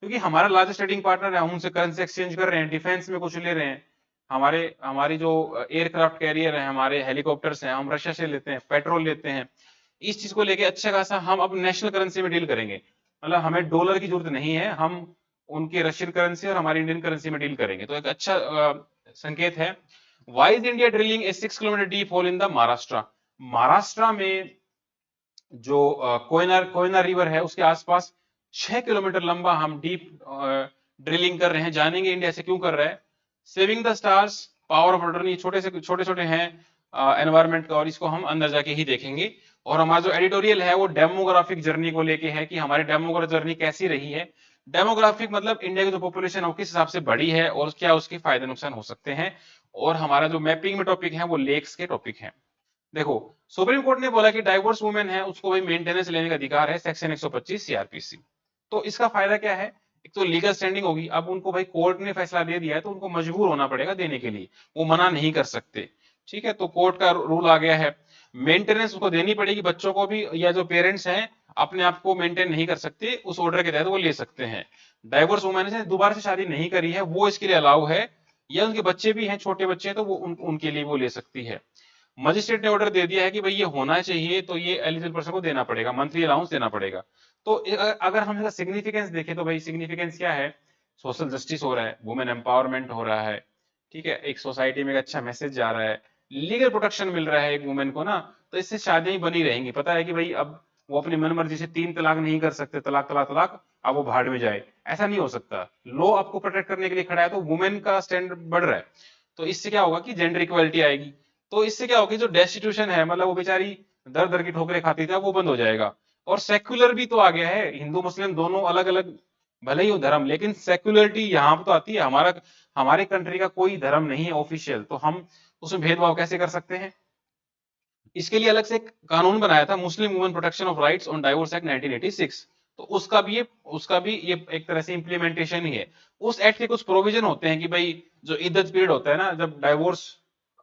[SPEAKER 1] क्योंकि हमारा लार्जेस्ट ट्रेडिंग पार्टनर है, हम उनसे करेंसी एक्सचेंज कर रहे हैं, डिफेंस में कुछ ले रहे हैं। हमारी जो एयरक्राफ्ट कैरियर है, हमारे हेलीकॉप्टर्स हैं, हम रशिया से लेते हैं, पेट्रोल लेते हैं। इस चीज को लेके अच्छा खासा हम अब नेशनल करेंसी में डील करेंगे, मतलब हमें डॉलर की जरूरत नहीं है, हम उनके रशियन करेंसी और हमारी इंडियन करेंसी में डील करेंगे। तो एक अच्छा संकेत है। Why is India drilling a 6 kilometre deep hole in the Maharashtra? Maharashtra में जो कोयना रिवर है उसके आसपास 6 किलोमीटर लंबा हम डीप ड्रिलिंग कर रहे हैं। जानेंगे इंडिया से क्यों कर रहा है। Saving the stars, power of attorney, छोटे से छोटे छोटे हैं एनवायरमेंट का, और इसको हम अंदर जाके ही देखेंगे। और हमारा जो एडिटोरियल है वो डेमोग्राफिक जर्नी को लेके है, कि हमारी डेमोग्राफिक जर्नी कैसी रही है। डेमोग्राफिक मतलब इंडिया की जो पॉपुलेशन है वो किस हिसाब से बढ़ी है और क्या उसके फायदे नुकसान हो सकते हैं। और हमारा जो मैपिंग में टॉपिक है वो लेक्स के टॉपिक है। देखो, सुप्रीम कोर्ट ने बोला कि डाइवोर्स वुमेन है उसको भाई मेंटेनेंस लेने का अधिकार है, सेक्शन 125 सीआरपीसी। तो इसका फायदा क्या है? एक तो लीगल स्टैंडिंग होगी, अब उनको भाई कोर्ट ने फैसला दे दिया है तो उनको मजबूर होना पड़ेगा देने के लिए, वो मना नहीं कर सकते। ठीक है, तो कोर्ट का रूल आ गया है। मेंटेनेंस उसको देनी पड़ेगी, बच्चों को भी, या जो पेरेंट्स हैं अपने आप को मेंटेन नहीं कर सकते उस ऑर्डर के तहत वो ले सकते हैं। डाइवोर्स वुमेन ने दोबारा से शादी नहीं करी है वो इसके लिए अलाउ है, या उनके बच्चे भी हैं, छोटे बच्चे हैं, तो वो उनके लिए वो ले सकती है। मजिस्ट्रेट ने ऑर्डर दे दिया है कि भाई ये होना चाहिए, तो ये एलिजिबल पर्सन को देना पड़ेगा, मंथली अलाउंस देना पड़ेगा। तो अगर हम इसका सिग्निफिकेंस देखें तो भाई सिग्निफिकेंस क्या है, सोशल जस्टिस हो रहा है, वुमेन एम्पावरमेंट हो रहा है, ठीक है, एक सोसाइटी में एक अच्छा मैसेज जा रहा है, लीगल प्रोटेक्शन मिल रहा है एक वुमेन को ना, तो इससे शादियां बनी रहेंगी। पता है कि भाई अब वो अपनी मन मर्जी से 3 तलाक नहीं कर सकते, तलाक तलाक तलाक, अब वो भाड़ में जाए, ऐसा नहीं हो सकता। लॉ आपको प्रोटेक्ट करने के लिए खड़ा है, तो वुमेन का स्टैंडर्ड बढ़ रहा है, तो इससे क्या होगा कि जेंडर इक्वालिटी आएगी। तो इससे क्या होगा, जो डेस्टिट्यूशन है, मतलब वो बेचारी दर दर की ठोकरें खाती थी, वो बंद हो जाएगा। और सेक्युलर भी तो आ गया है, हिंदू मुस्लिम दोनों अलग अलग भले ही हो धर्म, लेकिन सेक्युलरिटी यहाँ पर तो आती है। हमारे कंट्री का कोई धर्म नहीं है ऑफिशियल, तो हम उसमें भेदभाव कैसे कर सकते हैं। इसके लिए अलग से एक कानून बनाया था, Muslim women protection of rights on divorce act 1986। तो उसका भी ये एक तरह से इंप्लीमेंटेशन ही है। उस एक्ट के कुछ प्रोविजन होते हैं कि भाई जो इद्दत पीरियड होता है ना, जब डाइवोर्स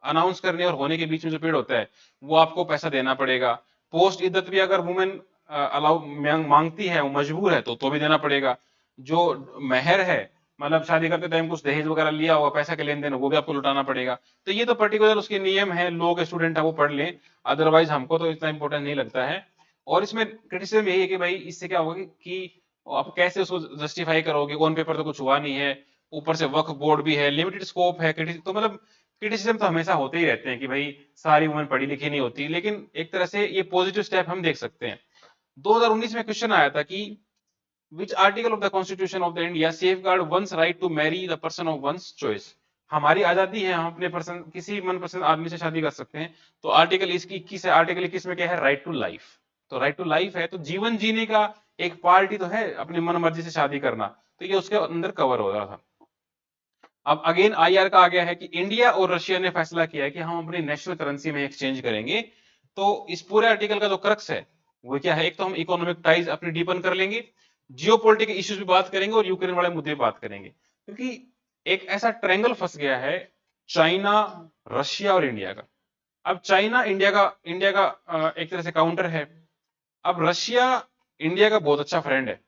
[SPEAKER 1] अनाउंस करने और होने के बीच में जो पीरियड होता है, वो आपको पैसा देना पड़ेगा। पोस्ट इद्दत भी अगर वुमेन अलाउ मांगती है, वो मजबूर है, तो भी देना पड़ेगा। जो महर है, मतलब शादी करते टाइम कुछ दहेज वगैरह लिया होगा, पैसा के लेन देन, वो भी आपको लुटाना पड़ेगा। तो ये तो पर्टिकुलर उसके नियम है, लॉ के स्टूडेंट है वो पढ़ लें, अदरवाइज हमको तो इतना इंपॉर्टेंट नहीं लगता है। और इसमें क्रिटिसिज्म यही है कि भाई इससे क्या होगा कि आप कैसे उसको जस्टिफाई करोगे, ऑन पेपर तो कुछ हुआ नहीं है, ऊपर से वक्फ बोर्ड भी है, लिमिटेड स्कोप है, तो मतलब क्रिटिसिज्म तो हमेशा होते ही रहते हैं कि भाई सारी वुमेन पढ़ी लिखी नहीं होती, लेकिन एक तरह से ये पॉजिटिव स्टेप हम देख सकते हैं। 2019 में क्वेश्चन आया था कि which article of the constitution of the India safeguard one's right to marry the person of one's choice। हमारी आजादी है, हम अपने पर्सन किसी मनपसंद आदमी से शादी कर सकते हैं। तो आर्टिकल इसकी 21 है, आर्टिकल 21 में क्या है, राइट टू लाइफ। तो राइट टू लाइफ है, तो जीवन जीने का एक पार्ट ही तो है अपनी मन मर्जी से शादी करना, तो ये उसके अंदर कवर हो रहा था। अब अगेन आईआर का आ गया है कि इंडिया और रशिया ने फैसला किया है कि हम अपनी नेशनल करेंसी में एक्सचेंज करेंगे। तो इस पूरे आर्टिकल का जो क्रक्स है वो क्या है, एक तो हम इकोनॉमिक टाइज अपनी डीपन कर लेंगे, जियोपॉलिटिकल इश्यूज भी बात करेंगे, और यूक्रेन वाले मुद्दे भी बात करेंगे, क्योंकि एक ऐसा ट्रायंगल फंस गया है, चाइना, रशिया और इंडिया का। अब चाइना इंडिया का एक तरह से काउंटर है। अब रशिया इंडिया का बहुत अच्छा फ्रेंड है,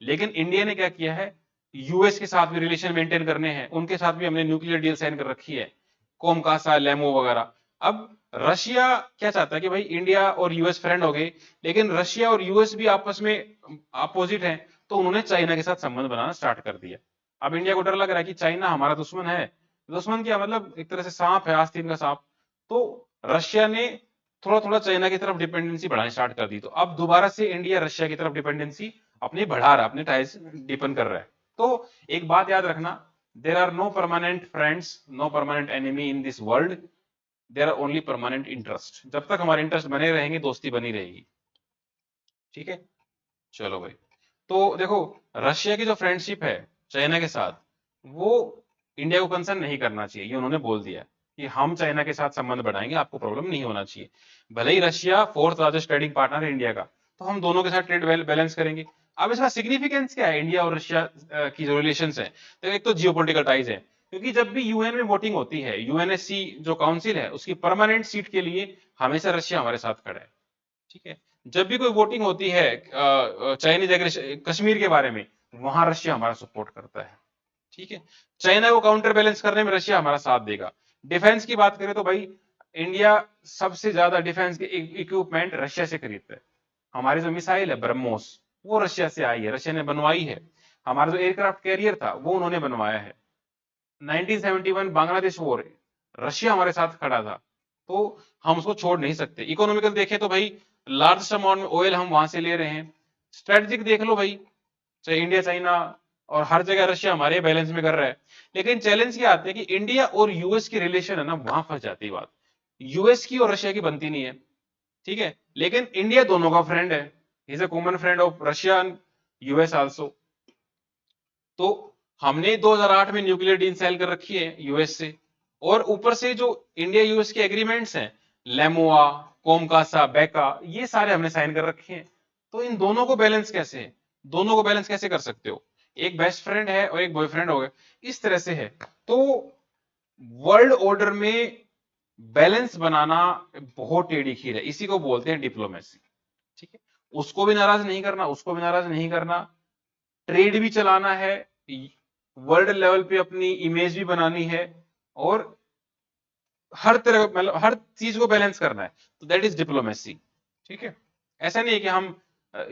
[SPEAKER 1] लेकिन इंडिया ने क्या किया है, यूएस के साथ भी रिलेशन मेंटेन करने हैं, उनके साथ भी हमने न्यूक्लियर डील साइन कर रखी है, कोमकासा, लेमो वगैरह। अब रशिया क्या चाहता है कि भाई इंडिया और यूएस फ्रेंड हो गए, लेकिन रशिया और यूएस भी आपस में अपोजिट हैं, तो उन्होंने चाइना के साथ संबंध बनाना स्टार्ट कर दिया। अब इंडिया को डर लग रहा है कि चाइना हमारा दुश्मन है, दुश्मन क्या मतलब एक तरह से सांप है, आस्तीन का सांप। तो रशिया ने थोड़ा थोड़ा चाइना की तरफ डिपेंडेंसी बढ़ानी स्टार्ट कर दी, तो अब दोबारा से इंडिया रशिया की तरफ डिपेंडेंसी अपनी बढ़ा रहा है, अपने टाइज डीपन कर रहा है। तो एक बात याद रखना, there are no permanent friends, no permanent enemy in this world, there are only permanent interest. जब तक हमारे इंटरेस्ट बने रहेंगे, दोस्ती बनी रहेगी। ठीक है, चलो भाई। तो देखो, रशिया की जो फ्रेंडशिप है चाइना के साथ, वो इंडिया को कंसर्न नहीं करना चाहिए, ये उन्होंने बोल दिया कि हम चाइना के साथ संबंध बढ़ाएंगे, आपको प्रॉब्लम नहीं होना चाहिए। भले ही Russia fourth largest trading partner है इंडिया का, तो हम दोनों के साथ ट्रेड बैलेंस करेंगे। अब इसका सिग्निफिकेंस क्या है, इंडिया और रशिया की जो रिलेशन है, तो एक तो जियोपॉलिटिकल टाइज है, क्योंकि जब भी यूएन में वोटिंग होती है, यूएनएससी जो काउंसिल है, उसकी परमानेंट सीट के लिए हमेशा रशिया हमारे साथ खड़ा है। ठीक है, जब भी कोई वोटिंग होती है चाइनीज एग्रेशन कश्मीर के बारे में, वहां रशिया हमारा सपोर्ट करता है। ठीक है, चाइना को काउंटर बैलेंस करने में रशिया हमारा साथ देगा। डिफेंस की बात करें तो भाई इंडिया सबसे ज्यादा डिफेंस के इक्विपमेंट रशिया से खरीदता है। हमारी जो मिसाइल है ब्रह्मोस, वो रशिया से आई है, रशिया ने बनवाई है। हमारा जो एयरक्राफ्ट कैरियर था, वो उन्होंने बनवाया है। 1971 बांग्लादेश वॉर, रशिया हमारे साथ खड़ा था, तो हम उसको छोड़ नहीं सकते। इकोनॉमिकल देखें तो भाई लार्जेस्ट अमाउंट में ऑयल हम वहां से ले रहे हैं। स्ट्रेटेजिक देख लो भाई, चाहे इंडिया चाइना, और हर जगह रशिया हमारे बैलेंस में कर रहा है। लेकिन चैलेंज क्या आते हैं कि इंडिया और यूएस की रिलेशन है ना, वहां फंस जाती है बात। यूएस की और रशिया की बनती नहीं है, ठीक है, लेकिन इंडिया दोनों का फ्रेंड है, is a common friend of Russia and US also. तो हमने 2008 में न्यूक्लियर डील साइन कर रखी है यूएस से, और ऊपर से जो इंडिया यूएस के एग्रीमेंट्स हैं, लेमोआ, कोमकासा, बेका, ये सारे हमने साइन कर रखे हैं। तो इन दोनों को बैलेंस कैसे है, दोनों को बैलेंस कैसे कर सकते हो, एक बेस्ट फ्रेंड है और एक बॉयफ्रेंड हो गया, इस तरह से है। तो वर्ल्ड ऑर्डर में बैलेंस बनाना बहुत टेढ़ी खीर है, इसी को बोलते हैं डिप्लोमेसी। ठीक है, उसको भी नाराज नहीं करना, उसको भी नाराज नहीं करना, ट्रेड भी चलाना है, वर्ल्ड लेवल पे अपनी इमेज भी बनानी है, और हर तरह मतलब हर चीज को बैलेंस करना है, तो दैट इज डिप्लोमेसी। ठीक है, ऐसा नहीं है कि हम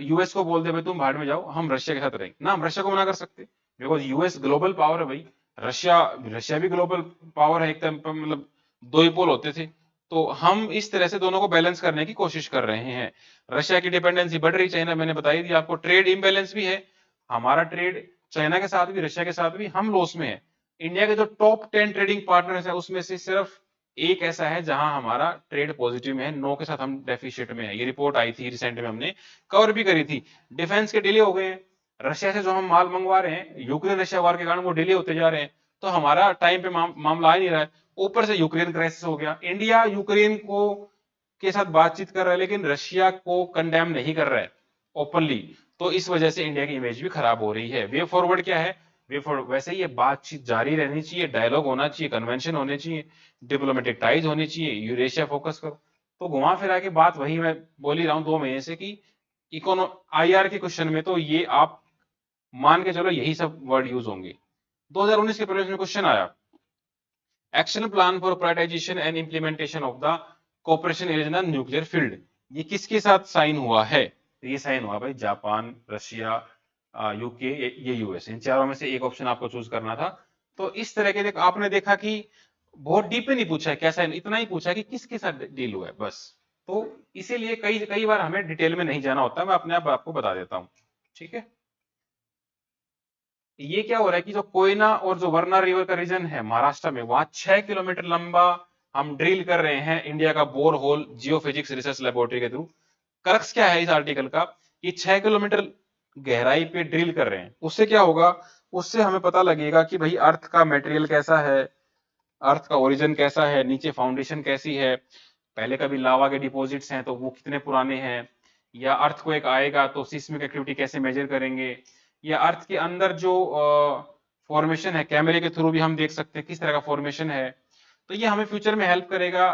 [SPEAKER 1] यूएस को बोल दे भाई तुम भाड़ में जाओ, हम रशिया के साथ रहेंगे ना, हम रशिया को मना कर सकते, बिकॉज यूएस ग्लोबल पावर है भाई, रशिया रशिया भी ग्लोबल पावर है, एक टाइम पर मतलब दो ही पोल होते थे। तो हम इस तरह से दोनों को बैलेंस करने की कोशिश कर रहे हैं। रशिया की डिपेंडेंसी बढ़ रही, चाइना मैंने बताई दी आपको, ट्रेड इम्बैलेंस भी है, हमारा ट्रेड चाइना के साथ भी रशिया के साथ भी हम लॉस में है। इंडिया के जो टॉप 10 ट्रेडिंग पार्टनर्स है उसमें से सिर्फ एक ऐसा है जहां हमारा ट्रेड पॉजिटिव में है, 9 के साथ हम डेफिसिट में है। ये रिपोर्ट आई थी रिसेंट में, हमने कवर भी करी थी। डिफेंस के डिले हो गए हैं, रशिया से जो हम माल मंगवा रहे हैं यूक्रेन रशिया वार के कारण वो डिले होते जा रहे हैं, तो हमारा टाइम पे मामला आ नहीं रहा है। ऊपर से यूक्रेन क्राइसिस हो गया, इंडिया यूक्रेन को के साथ बातचीत कर रहा है लेकिन रशिया को कंडेम नहीं कर रहा है ओपनली, तो इस वजह से इंडिया की इमेज भी खराब हो रही है। वे फॉरवर्ड क्या है, वे फॉरवर्ड वैसे ही ये बातचीत जारी रहनी चाहिए, डायलॉग होना चाहिए, कन्वेंशन होने चाहिए, डिप्लोमेटिक टाइज होनी चाहिए, यूरेशिया फोकस करो। तो घुमा फिरा के बात वही मैं बोल ही रहा हूं 2 महीने से कि इकोनो आईआर के क्वेश्चन में तो ये आप मान के चलो यही सब वर्ड यूज होंगे। 2019 के प्रीलिम्स में क्वेश्चन आया, action plan for prioritisation and implementation of the cooperation in the nuclear field, ये किसके साथ साइन हुआ है? तो ये साइन हुआ भाई जापान, रशिया, यूके, ये यूएस, इन चारों में से एक ऑप्शन आपको चूज करना था। तो इस तरह के आपने देखा कि बहुत डीप में नहीं पूछा है कैसा है, इतना ही पूछा है कि किसके साथ डील हुआ है बस। तो इसीलिए कई कई बार हमें डिटेल में नहीं जाना होता, मैं अपने आप आपको बता देता हूँ। ठीक है, ये क्या हो रहा है कि जो कोयना और जो वर्ना रिवर का रीजन है महाराष्ट्र में, वहां 6 किलोमीटर लंबा हम ड्रिल कर रहे हैं इंडिया का bore hole geophysics research laboratory के थ्रू। क्रक्स क्या है इस आर्टिकल का कि 6 किलोमीटर गहराई पे ड्रिल कर रहे हैं, उससे क्या होगा, उससे हमें पता लगेगा कि भाई अर्थ का मटेरियल कैसा है, अर्थ का ओरिजिन कैसा है, नीचे फाउंडेशन कैसी है, पहले कभी लावा के डिपॉजिट्स हैं तो वो कितने पुराने हैं, या अर्थ को एक आएगा तो सिस्मिक एक्टिविटी कैसे मेजर करेंगे, या अर्थ के अंदर जो फॉर्मेशन है कैमरे के थ्रू भी हम देख सकते हैं किस तरह का फॉर्मेशन है। तो ये हमें फ्यूचर में हेल्प करेगा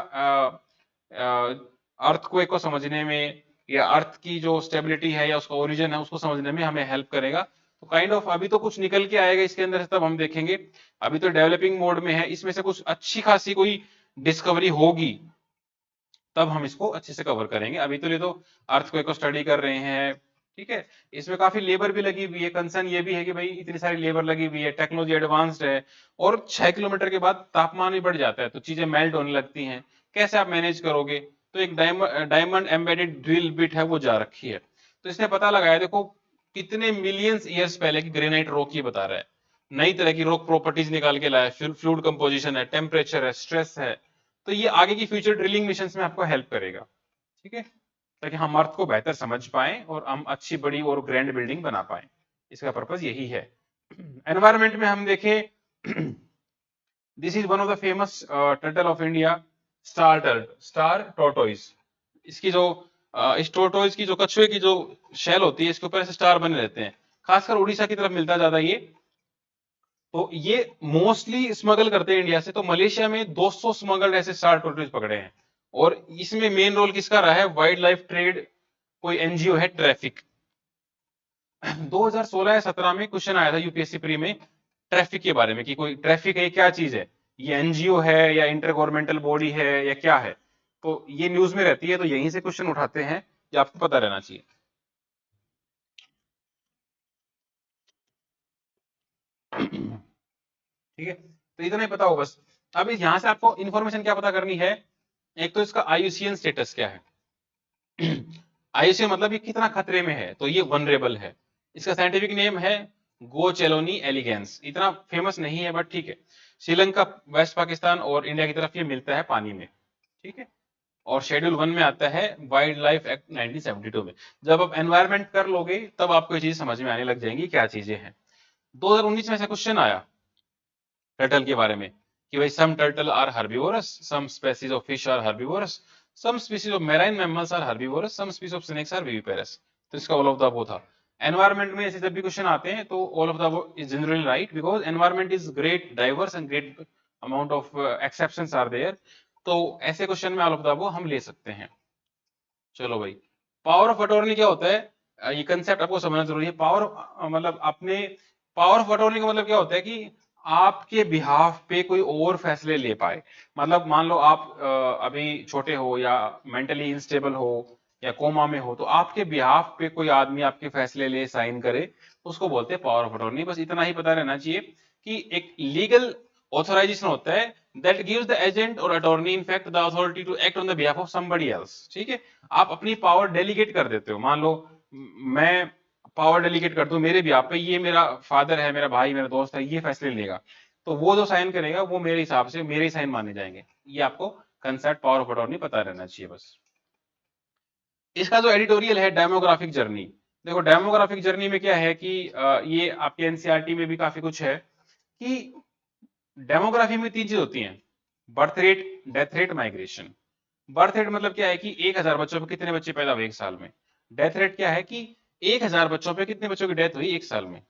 [SPEAKER 1] अर्थक्वेक को समझने में, या अर्थ की जो स्टेबिलिटी है या उसका ओरिजिन है उसको समझने में हमें हेल्प करेगा। तो काइंड ऑफ अभी तो कुछ निकल के आएगा इसके अंदर से, तब हम देखेंगे, अभी तो डेवलपिंग मोड में है, इसमें से कुछ अच्छी खासी कोई डिस्कवरी होगी तब हम इसको अच्छे से कवर करेंगे। अभी तो ये तो अर्थक्वेक को स्टडी कर रहे हैं। ठीक है, इसमें काफी लेबर भी लगी हुई है, कंसर्न ये भी है कि भाई इतनी सारी लेबर लगी हुई है, टेक्नोलॉजी एडवांस्ड है, और 6 किलोमीटर के बाद तापमान भी बढ़ जाता है तो चीजें मेल्ट होने लगती हैं, कैसे आप मैनेज करोगे? तो एक डायमंड एम्बेडेड ड्रिल बिट है वो जा रखी है, तो इसने पता लगाया, देखो कितने मिलियंस ईयर्स पहले की ग्रेनाइट रॉक ये बता रहा है, नई तरह की रॉक प्रॉपर्टीज निकाल के लाया, फ्लूइड कंपोजिशन है, टेम्परेचर है, स्ट्रेस है। तो ये आगे की फ्यूचर ड्रिलिंग मिशन में आपको हेल्प करेगा। ठीक है, ताकि हम अर्थ को बेहतर समझ पाए और हम अच्छी बड़ी और ग्रैंड बिल्डिंग बना पाए, इसका पर्पज यही है। एनवायरमेंट में हम देखें, this is one of the famous turtle of India, star tortoise. इसकी जो इस टोटोइज की जो कछुए की जो शेल होती है इसके ऊपर ऐसे स्टार बने रहते हैं, खासकर उड़ीसा की तरफ मिलता ज्यादा ये। तो ये मोस्टली स्मगल करते हैं इंडिया से, तो मलेशिया में 200 स्मगल्ड ऐसे स्टार टोटोइज पकड़े हैं, और इसमें मेन रोल किसका रहा है, वाइल्ड लाइफ ट्रेड कोई एनजीओ है ट्रैफिक। 2016 या 17 में क्वेश्चन आया था यूपीएससी प्री में ट्रैफिक के बारे में कि कोई ट्रैफिक है क्या चीज है, ये एनजीओ है या इंटर गवर्नमेंटल बॉडी है या क्या है। तो ये न्यूज में रहती है तो यहीं से क्वेश्चन उठाते हैं, ये आपको पता रहना चाहिए। ठीक है, तो इतना ही पता हो बस। अब यहां से आपको इंफॉर्मेशन क्या पता करनी है, एक तो इसका आईयूसीएन स्टेटस क्या है। आईयूसीएन मतलब ये कितना खतरे में है, तो ये वनरेबल है। इसका साइंटिफिक नेम है गोचेलोनी एलिगेंस, इतना फेमस नहीं है बट ठीक है। श्रीलंका, वेस्ट पाकिस्तान और इंडिया की तरफ ये मिलता है पानी में। ठीक है, और शेड्यूल 1 में आता है वाइल्ड लाइफ एक्ट 1972 में। जब आप एनवायरमेंट कर लोगे तब आपको ये चीज समझ में आने लग जाएंगी क्या चीजें हैं। 2019 में ऐसा क्वेश्चन आया टर्टल के बारे में कि भाई some turtle are herbivorous, some species of fish are herbivorous, some species of marine mammals are herbivorous, some species of snakes are viviparous. तो इसका ऑल ऑफ द अबव था। एनवायरमेंट में ऐसे जब भी क्वेश्चन आते हैं तो all of the above is generally right, because environment is great diverse and great amount of exceptions are there. तो ऐसे क्वेश्चन में आप बताओ हम ले सकते हैं। चलो भाई, पावर ऑफ अटॉर्नी क्या होता है? ये कंसेप्ट आपको समझना जरूरी है। मतलब अपने पावर ऑफ अटॉर्नी का मतलब क्या होता है कि आपके बिहाफ पे कोई और फैसले ले पाए। मतलब मान लो आप अभी छोटे हो या मेंटली इंस्टेबल हो या कोमा में हो, तो आपके बिहाफ पे कोई आदमी आपके फैसले ले, साइन करे, उसको बोलते हैं पावर ऑफ अटॉर्नी। बस इतना ही पता रहना चाहिए कि एक लीगल ऑथराइजेशन होता है that gives the agent or attorney in fact the authority to act on the behalf of somebody else। ठीक है, आप अपनी पावर डेलीगेट कर देते हो। मान लो मैं पावर डेलीगेट कर दूं मेरे भी आप पे, ये मेरा फादर है, मेरा भाई, मेरा दोस्त है, ये फैसले लेगा, तो वो जो साइन करेगा वो मेरे हिसाब से मेरे ही साइन माने जाएंगे। ये आपको कंसेप्ट पावर ऑफ अटॉर्नी पता रहना चाहिए बस। इसका जो एडिटोरियल है डेमोग्राफिक जर्नी, देखो डेमोग्राफिक जर्नी में क्या है कि ये आपके एनसीईआरटी में भी काफी कुछ है कि डेमोग्राफी में तीन चीज होती हैं: birth rate, death rate, migration. Birth rate मतलब क्या है कि 1000 बच्चों पे कितने बच्चे पैदा हुए एक साल में। डेथ रेट क्या है कि 1000 बच्चों पे कितने बच्चों की डेथ हुई एक साल में।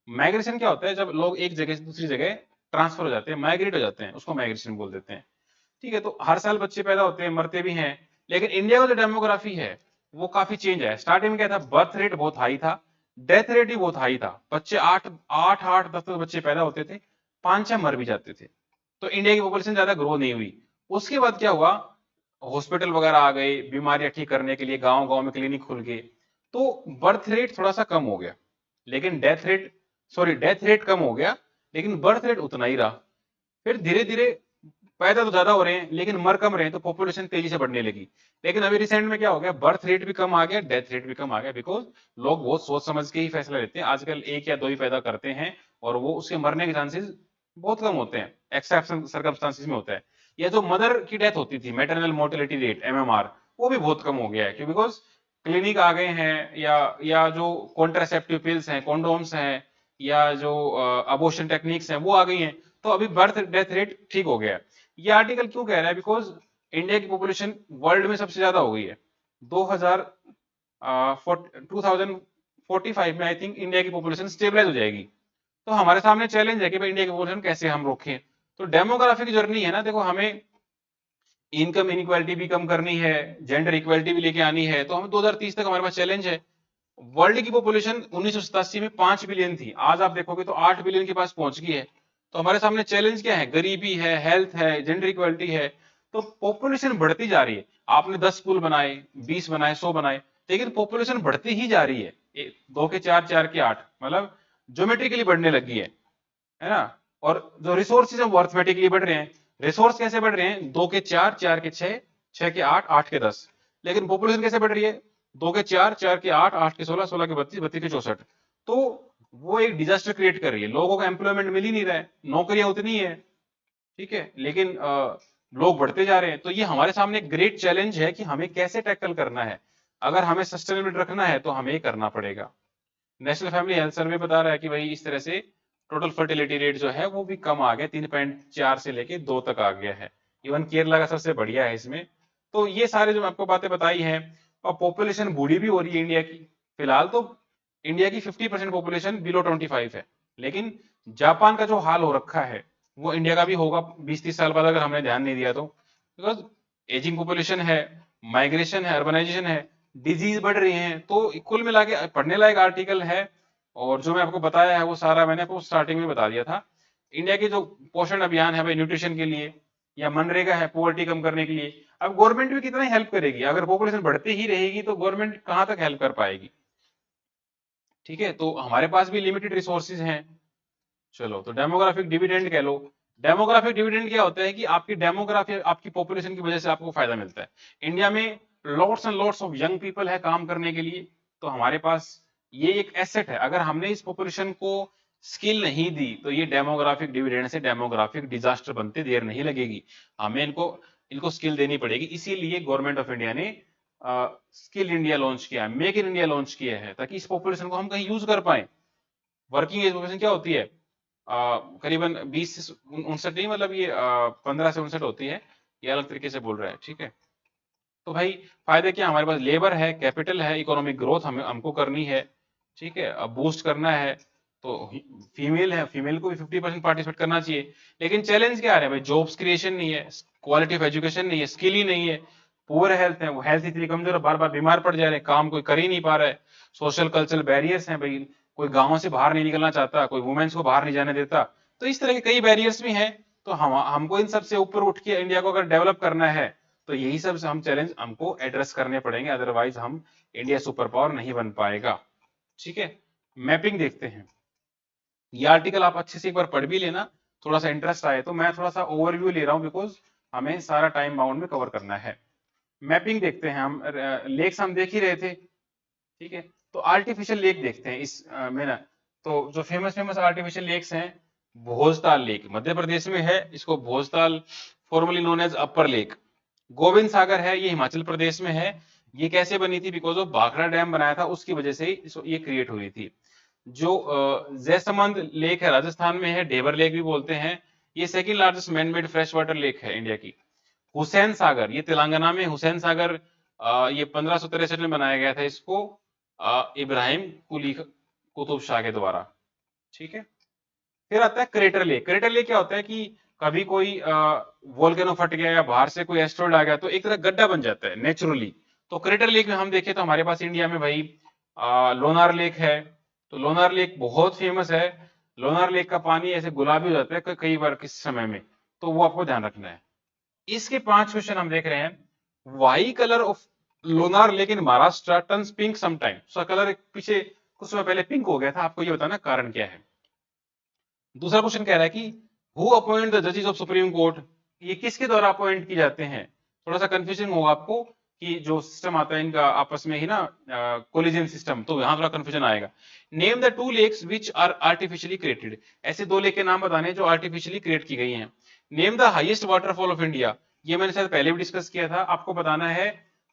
[SPEAKER 1] माइग्रेशन क्या होता है? जब लोग एक जगह से दूसरी जगह ट्रांसफर हो जाते हैं, माइग्रेट हो जाते हैं, उसको माइग्रेशन बोल देते हैं। ठीक है, तो हर साल बच्चे पैदा होते हैं, मरते भी हैं। लेकिन इंडिया का जो डेमोग्राफी है वो काफी चेंज है। स्टार्टिंग में क्या था? बर्थ रेट बहुत हाई था, डेथ रेट भी बहुत हाई था। बच्चे आठ आठ आठ 10 बच्चे पैदा होते थे, 5-6 मर भी जाते थे। तो इंडिया की पॉपुलेशन ज्यादा ग्रो नहीं हुई। उसके बाद क्या हुआ? हॉस्पिटल वगैरह आ गए, बीमारियां ठीक करने के लिए गांव गांव में क्लिनिक खुल गए, तो बर्थ रेट थोड़ा सा कम हो गया। लेकिन डेथ रेट कम हो गया, लेकिन बर्थ रेट उतना ही रहा। फिर धीरे धीरे पैदा तो ज्यादा हो रहे हैं लेकिन मर कम रहे हैं, तो पॉपुलेशन तेजी से बढ़ने लगी। लेकिन अभी रिसेंट में क्या हो गया? बर्थ रेट भी कम आ गया, डेथ रेट भी कम आ गया, बिकॉज लोग बहुत सोच समझ के ही फैसला लेते हैं। आजकल एक या दो ही पैदा करते हैं और वो उसके मरने के चांसेस बहुत कम होते हैं, एक्सेप्शन सर्कमस्टांसिस में होता है। या जो मदर की डेथ होती थी, मेटरनल मोर्टेलिटी रेट एमएमआर, वो भी बहुत कम हो गया है, क्यों? बिकॉज क्लिनिक आ गए हैं, या जो कॉन्ट्रासेप्टिव पिल्स हैं, कॉन्डोम्स हैं, या जो अबॉर्शन टेक्निक्स हैं वो आ गई हैं, तो अभी बर्थ डेथ रेट ठीक हो गया है। ये आर्टिकल क्यों कह रहा है? बिकॉज इंडिया की पॉपुलेशन वर्ल्ड में सबसे ज्यादा हो गई है। 2000 2045 में आई थिंक इंडिया की पॉपुलेशन स्टेबलाइज हो जाएगी। तो हमारे सामने चैलेंज है कि भाई इंडिया की पॉपुलेशन कैसे हम रोकें। तो डेमोग्राफिक जर्नी है ना, देखो हमें इनकम इनक्वालिटी भी कम करनी है, जेंडर इक्वालिटी भी लेके आनी है, तो हमें 2030 तक हमारे पास चैलेंज है। वर्ल्ड की पॉपुलेशन 1987 में 5 बिलियन थी, आज आप देखोगे तो 8 बिलियन के पास पहुंच गई है। तो हमारे सामने चैलेंज क्या है? गरीबी है, हेल्थ है, जेंडर इक्वालिटी है। तो पॉपुलेशन बढ़ती जा रही है। आपने 10 स्कूल बनाए, 20 बनाए, 100 बनाए, लेकिन पॉपुलेशन बढ़ती ही जा रही है। 2 के 4, 4 के 8, मतलब ज्योमेट्रिकली बढ़ने लगी है ना। और जो रिसोर्सेज है वो अर्थमेटिकली बढ़ रहे हैं। रिसोर्स कैसे बढ़ रहे हैं? 2 के 4, 4 के 6, 6 के 8, 8 के 10। लेकिन पॉपुलेशन कैसे बढ़ रही है? 2 के 4, 4 के 8, 8 के 16, 16 के 32, 32 के 64। तो वो एक डिजास्टर क्रिएट कर रही है, लोगों को एम्प्लॉयमेंट मिल ही नहीं रहा है, नौकरियां उतनी है, ठीक है, लेकिन लोग बढ़ते जा रहे हैं। तो ये हमारे सामने एक ग्रेट चैलेंज है कि हमें कैसे टैकल करना है। अगर हमें सस्टेनेबिलिटी रखना है तो हमें ये करना पड़ेगा। नेशनल फैमिली हेल्थ सर्वे बता रहा है कि भाई इस तरह से टोटल फर्टिलिटी रेट जो है वो भी कम आ गया, 3.4 से लेके 2 तक आ गया है। इवन केरला का सबसे बढ़िया है इसमें। तो ये सारे जो आपको बातें बताई हैं, और पॉपुलेशन बूढ़ी भी हो रही है इंडिया की। फिलहाल तो इंडिया की 50% पॉपुलेशन बिलो 25 है, लेकिन जापान का जो हाल हो रखा है वो इंडिया का भी होगा 20-30 साल बाद, अगर हमने ध्यान नहीं दिया तो। बिकॉज एजिंग पॉपुलेशन है, माइग्रेशन है, अर्बनाइजेशन है, डिजीज बढ़ रही हैं। तो कुल मिला के पढ़ने लायक आर्टिकल है। और जो मैं आपको बताया है वो सारा मैंने आपको स्टार्टिंग में बता दिया था। इंडिया के जो पोषण अभियान है भाई, न्यूट्रिशन के लिए, या मनरेगा है पॉवर्टी कम करने के लिए, अब गवर्नमेंट भी कितना हेल्प करेगी? अगर पॉपुलेशन बढ़ती ही रहेगी तो गवर्नमेंट कहां तक हेल्प कर पाएगी? ठीक है, तो हमारे पास भी लिमिटेड रिसोर्सेज हैं। चलो, तो डेमोग्राफिक डिविडेंड कह लो। डेमोग्राफिक डिविडेंड क्या होता है कि आपकी डेमोग्राफी, आपकी पॉपुलेशन की वजह से आपको फायदा मिलता है। इंडिया में lots and lots of young people है काम करने के लिए, तो हमारे पास ये एक एसेट है। अगर हमने इस पॉपुलेशन को स्किल नहीं दी तो ये डेमोग्राफिक डिविडेंड से डेमोग्राफिक डिजास्टर बनते देर नहीं लगेगी। हमें इनको इनको स्किल देनी पड़ेगी। इसीलिए गवर्नमेंट ऑफ इंडिया ने स्किल इंडिया लॉन्च किया है, मेक इन इंडिया लॉन्च किया है, ताकि इस पॉपुलेशन को हम कहीं यूज कर पाए। वर्किंग एज पॉपुलेशन क्या होती है? करीबन 20 से 59 नहीं, मतलब ये 15 से 59 होती है। ये अलग तरीके से बोल रहा है, ठीक है। तो भाई फायदे क्या? हमारे पास लेबर है, कैपिटल है, इकोनॉमिक ग्रोथ हमको करनी है, ठीक है, अब बूस्ट करना है। तो फीमेल है, फीमेल को भी 50% पार्टिसिपेट करना चाहिए। लेकिन चैलेंज क्या आ रहा है भाई, जॉब्स क्रिएशन नहीं है, क्वालिटी ऑफ एजुकेशन नहीं है, स्किल ही नहीं है, पुअर हेल्थ है, वो हेल्थ इतनी कमजोर है, बार बार बीमार पड़ जा रहे हैं, काम कोई कर ही नहीं पा रहा है, सोशल कल्चरल बैरियर्स हैं भाई, कोई गांव से बाहर नहीं निकलना चाहता, कोई वुमेन्स को बाहर नहीं जाने देता। तो इस तरह के कई बैरियर्स भी हैं। तो हमको इन सब से ऊपर उठ के इंडिया को अगर डेवलप करना है, तो यही सब हम चैलेंज हमको एड्रेस करने पड़ेंगे, अदरवाइज हम इंडिया सुपर पावर नहीं बन पाएगा। ठीक है, मैपिंग देखते हैं। ये आर्टिकल आप अच्छे से एक बार पढ़ भी लेना, थोड़ा सा इंटरेस्ट आए तो। मैं थोड़ा सा ओवरव्यू ले रहा हूं बिकॉज हमें सारा टाइम बाउंड में कवर करना है। मैपिंग देखते हैं हम, लेक्स हम देख ही रहे थे, ठीक है। तो आर्टिफिशियल लेक देखते हैं इस में ना। तो जो फेमस फेमस आर्टिफिशियल लेक्स हैं, भोजताल लेक मध्य प्रदेश में है, इसको Bhojtal formerly known as upper lake. Gobind Sagar है, ये हिमाचल प्रदेश में है। ये कैसे बनी थी, बिकॉज ऑफ भाखड़ा डैम बनाया था, उसकी वजह से ये क्रिएट हुई थी। जो जैसमंद लेक है राजस्थान में है, डेबर लेक भी बोलते हैं, ये second largest manmade fresh water lake है इंडिया की। हुसैन सागर ये तेलंगाना में, हुसैन सागर ये 1563 में बनाया गया था, इसको इब्राहिम कुली कुतुब शाह के द्वारा। ठीक है, फिर आता है क्रेटर लेक। क्रेटर लेक क्या होता है कि कभी कोई वोल्केनो फट गया या बाहर से कोई एस्ट्रॉइड आ गया तो एक तरह गड्ढा बन जाता है नेचुरली। तो क्रेटर लेक में हम देखें तो हमारे पास इंडिया में भाई लोनार लेक है। तो लोनार लेक बहुत फेमस है। लोनार लेक का पानी ऐसे गुलाबी हो जाता है कई बार किस समय में, तो वो आपको ध्यान रखना है। इसके 5 क्वेश्चन हम देख रहे हैं। Why colour of Lonar lake in Maharashtra turns pink sometime. उसका कलर पीछे कुछ समय पहले पिंक हो गया था, आपको ये बताना कारण क्या है। दूसरा क्वेश्चन कह रहा है कि हु अपॉइंट द जजेस ऑफ सुप्रीम कोर्ट। ये किसके द्वारा अपॉइंट की जाते हैं। थोड़ा सा कंफ्यूजन होगा आपको कि जो सिस्टम आता है इनका आपस में ही ना, कोलिजन सिस्टम, तो यहां थोड़ा कंफ्यूजन आएगा। Name the 2 lakes which are artificially created. ऐसे 2 लेक के नाम बताने जो आर्टिफिशियली क्रिएट की गई हैं। Name the highest waterfall of India. ये मैंने शायद पहले भी डिस्कस किया था, आपको बताना है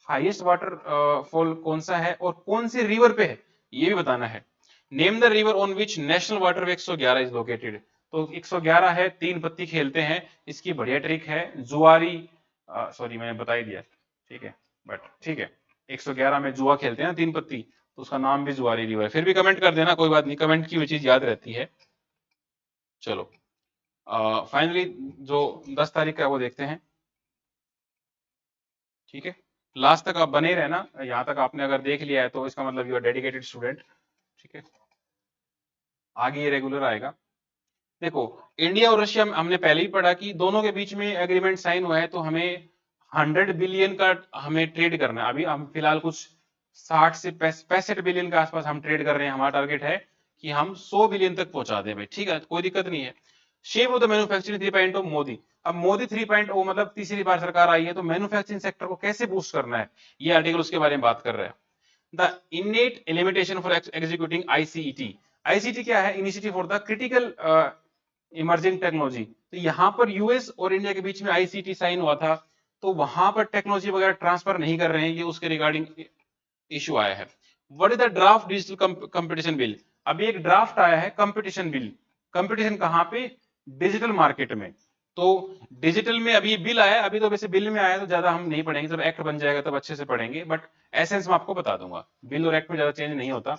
[SPEAKER 1] हाईएस्ट वाटरफॉल कौन सा है और कौन सी रिवर पे है, ये भी बताना है। Name the river on which national water 111 is located. तो 111 है, 3 पत्ती खेलते हैं, इसकी बढ़िया ट्रिक है जुआरी, सॉरी मैंने बता ही दिया, ठीक है, बट ठीक है, 111 में जुआ खेलते हैं ना 3 पत्ती, तो उसका नाम भी जुआरी रिवर है। फिर भी कमेंट कर देना, कोई बात नहीं, कमेंट की वो चीज याद रहती है। चलो फाइनली जो 10 तारीख का है वो देखते हैं। ठीक है, लास्ट तक आप बने रहना, यहां तक आपने अगर देख लिया है तो इसका मतलब यू आर डेडिकेटेड स्टूडेंट। ठीक है, आगे ये रेगुलर आएगा। देखो, इंडिया और रशिया हमने पहले ही पढ़ा कि दोनों के बीच में एग्रीमेंट साइन हुआ है, तो हमें 100 बिलियन का हमें ट्रेड करना है। अभी हम फिलहाल कुछ 60 से 65 बिलियन के आसपास हम ट्रेड कर रहे हैं। हमारा टारगेट है कि हम 100 बिलियन तक पहुंचा दें भाई, ठीक है, कोई दिक्कत नहीं है। Shape of the manufacturing 3.0 Modi. अब मोदी 3.0 मतलब तीसरी बार सरकार आई है, तो मैन्युफैक्चरिंग सेक्टर को कैसे बूस्ट करना है, ये आर्टिकल उसके बारे में बात कर रहा है। The इनेट limitation for executing ICT. ICT क्या है, initiative for the critical emerging technology. तो यहाँ पर यूएस और इंडिया के बीच में आईसीटी साइन हुआ था, तो वहां पर टेक्नोलॉजी वगैरह ट्रांसफर नहीं कर रहे हैं, ये उसके रिगार्डिंग इशू आया है। What is the draft digital competition bill. अभी एक ड्राफ्ट आया है कंपटीशन बिल। कंपटीशन कहाँ पे, डिजिटल मार्केट में। तो डिजिटल में अभी बिल आया है, अभी तो वैसे बिल में आया तो ज्यादा हम नहीं पढ़ेंगे, जब एक्ट बन जाएगा तब अच्छे से पढ़ेंगे, बट एसेंस में आपको बता दूंगा, बिल और एक्ट में ज्यादा चेंज नहीं होता।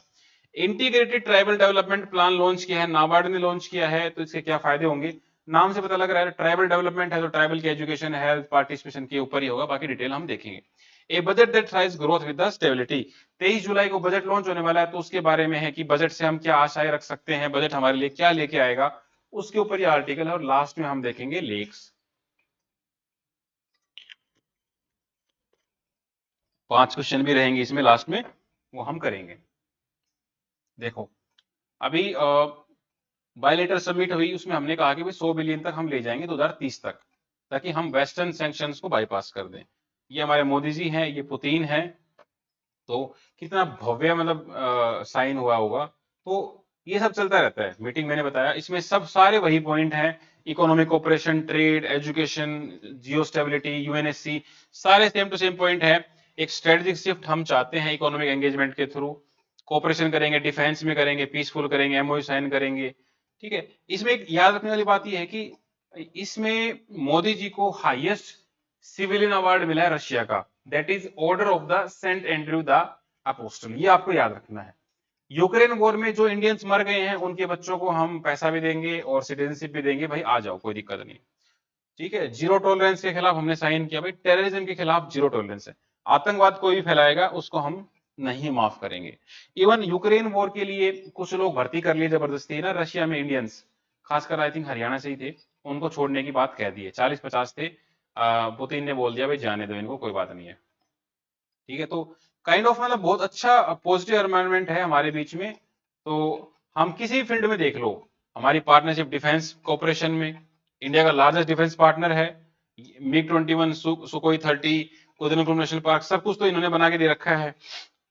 [SPEAKER 1] Integrated tribal development plan launch किया है, नाबार्ड ने लॉन्च किया है, तो इसके क्या फायदे होंगे। नाम से पता लग रहा है ट्राइबल डेवलपमेंट है, तो ट्राइबल की एजुकेशन हेल्थ पार्टिसिपेशन के ऊपर ही होगा, बाकी डिटेल हम देखेंगे। A budget that thrives growth with the stability. 23 जुलाई को बजट लॉन्च होने वाला है, तो उसके बारे में है कि बजट से हम क्या आशाएं रख सकते हैं, बजट हमारे लिए क्या लेके आएगा, उसके ऊपर ये आर्टिकल है। और लास्ट में हम देखेंगे लेक्स। 5 क्वेश्चन भी रहेंगे इसमें लास्ट में, वो हम करेंगे। देखो, अभी बायलेटर सबमिट हुई, उसमें हमने कहा कि भाई 100 बिलियन तक हम ले जाएंगे 2030 तक, ताकि हम वेस्टर्न सैंक्शंस को बाईपास कर दें। ये हमारे मोदी जी हैं, ये पुतिन है, तो कितना भव्य मतलब साइन हुआ होगा। तो ये सब चलता रहता है, मीटिंग मैंने बताया, इसमें सब सारे वही पॉइंट हैं। इकोनॉमिक कोऑपरेशन, ट्रेड, एजुकेशन, जियो स्टेबिलिटी, यूएनएससी, सारे सेम टू सेम पॉइंट है। एक स्ट्रेटेजिक शिफ्ट हम चाहते हैं इकोनॉमिक एंगेजमेंट के थ्रू, कोऑपरेशन करेंगे, डिफेंस में करेंगे, पीसफुल करेंगे, एमओयू साइन करेंगे। ठीक है, इसमें एक याद रखने वाली बात यह है कि इसमें मोदी जी को हाईएस्ट सिविलियन अवार्ड मिला है रशिया का, that is order of the Saint Andrew the Apostle. ये आपको याद रखना है। यूक्रेन वॉर में जो इंडियंस मर गए हैं उनके बच्चों को हम पैसा भी देंगे और सिटीजनशिप भी देंगे, भाई आ जाओ, कोई दिक्कत नहीं। ठीक है, जीरो टॉलरेंस के खिलाफ हमने साइन किया, भाई टेररिज्म के खिलाफ जीरो टॉलरेंस है। आतंकवाद कोई भी फैलाएगा उसको हम नहीं माफ करेंगे। इवन यूक्रेन वॉर के लिए कुछ लोग भर्ती कर लिए जबरदस्ती ना रशिया में, इंडियंस खासकर आई थिंक हरियाणा से ही थे, उनको छोड़ने की बात कह दी है। 40-50 थे, पुतिन ने बोल दिया भाई जाने दो इनको, कोई बात नहीं है। ठीक है, तो काइंड ऑफ मतलब बहुत अच्छा पॉजिटिव एनवायरनमेंट है हमारे बीच में। तो हम किसी फील्ड में देख लो, हमारी पार्टनरशिप डिफेंस कोऑपरेशन में, इंडिया का लार्जेस्ट डिफेंस पार्टनर है। MiG-21, सुकोई 30, कुद्रेमुख नेशनल पार्क, सब कुछ तो इन्होंने बना के दे रखा है।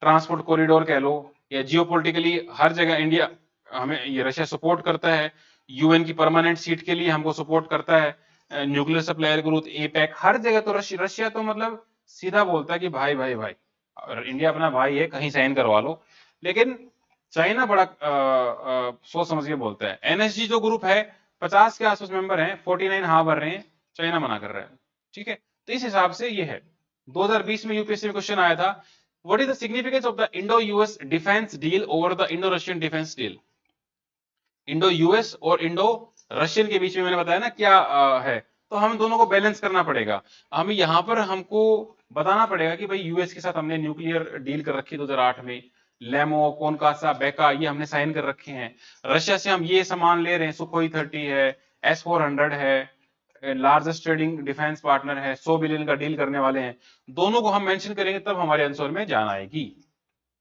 [SPEAKER 1] ट्रांसपोर्ट कॉरिडोर कह लो, या जियोपॉलिटिकली हर जगह इंडिया हमें, ये रशिया सपोर्ट करता है। यूएन की परमानेंट सीट के लिए हमको सपोर्ट करता है। न्यूक्लियर सप्लायर ग्रोथ, एपेक, हर जगह तो रशिया तो मतलब सीधा बोलता है कि भाई भाई भाई, और इंडिया अपना भाई है, कहीं साइन करवा लो। लेकिन चाइना बड़ा सोच समझ के बोलता है। एनएसजी जो ग्रुप है, 50 के आसपास मेंबर हैं, 49 हाँ भर रहे हैं, चाइना मना कर रहा है। ठीक है, तो इस हिसाब से ये है। 2020 में यूपीएससी में क्वेश्चन आया था, what is the significance of the Indo US defence deal over the Indo Russian defence deal. Indo US और इंडो रशियन के बीच में मैंने बताया ना क्या है, तो हम दोनों को बैलेंस करना पड़ेगा। हमें यहाँ पर हमको बताना पड़ेगा कि भाई यूएस के साथ हमने न्यूक्लियर डील कर रखी 2008 में, लेमो, कोनकासा, बेका, ये हमने साइन कर रखे हैं। रशिया से हम ये सामान ले रहे हैं, सुखोई 30 है, S-400 है, लार्जेस्ट ट्रेडिंग डिफेंस पार्टनर है, 100 बिलियन का डील करने वाले हैं। दोनों को हम मेंशन करेंगे तब हमारे आंसर में जान आएगी।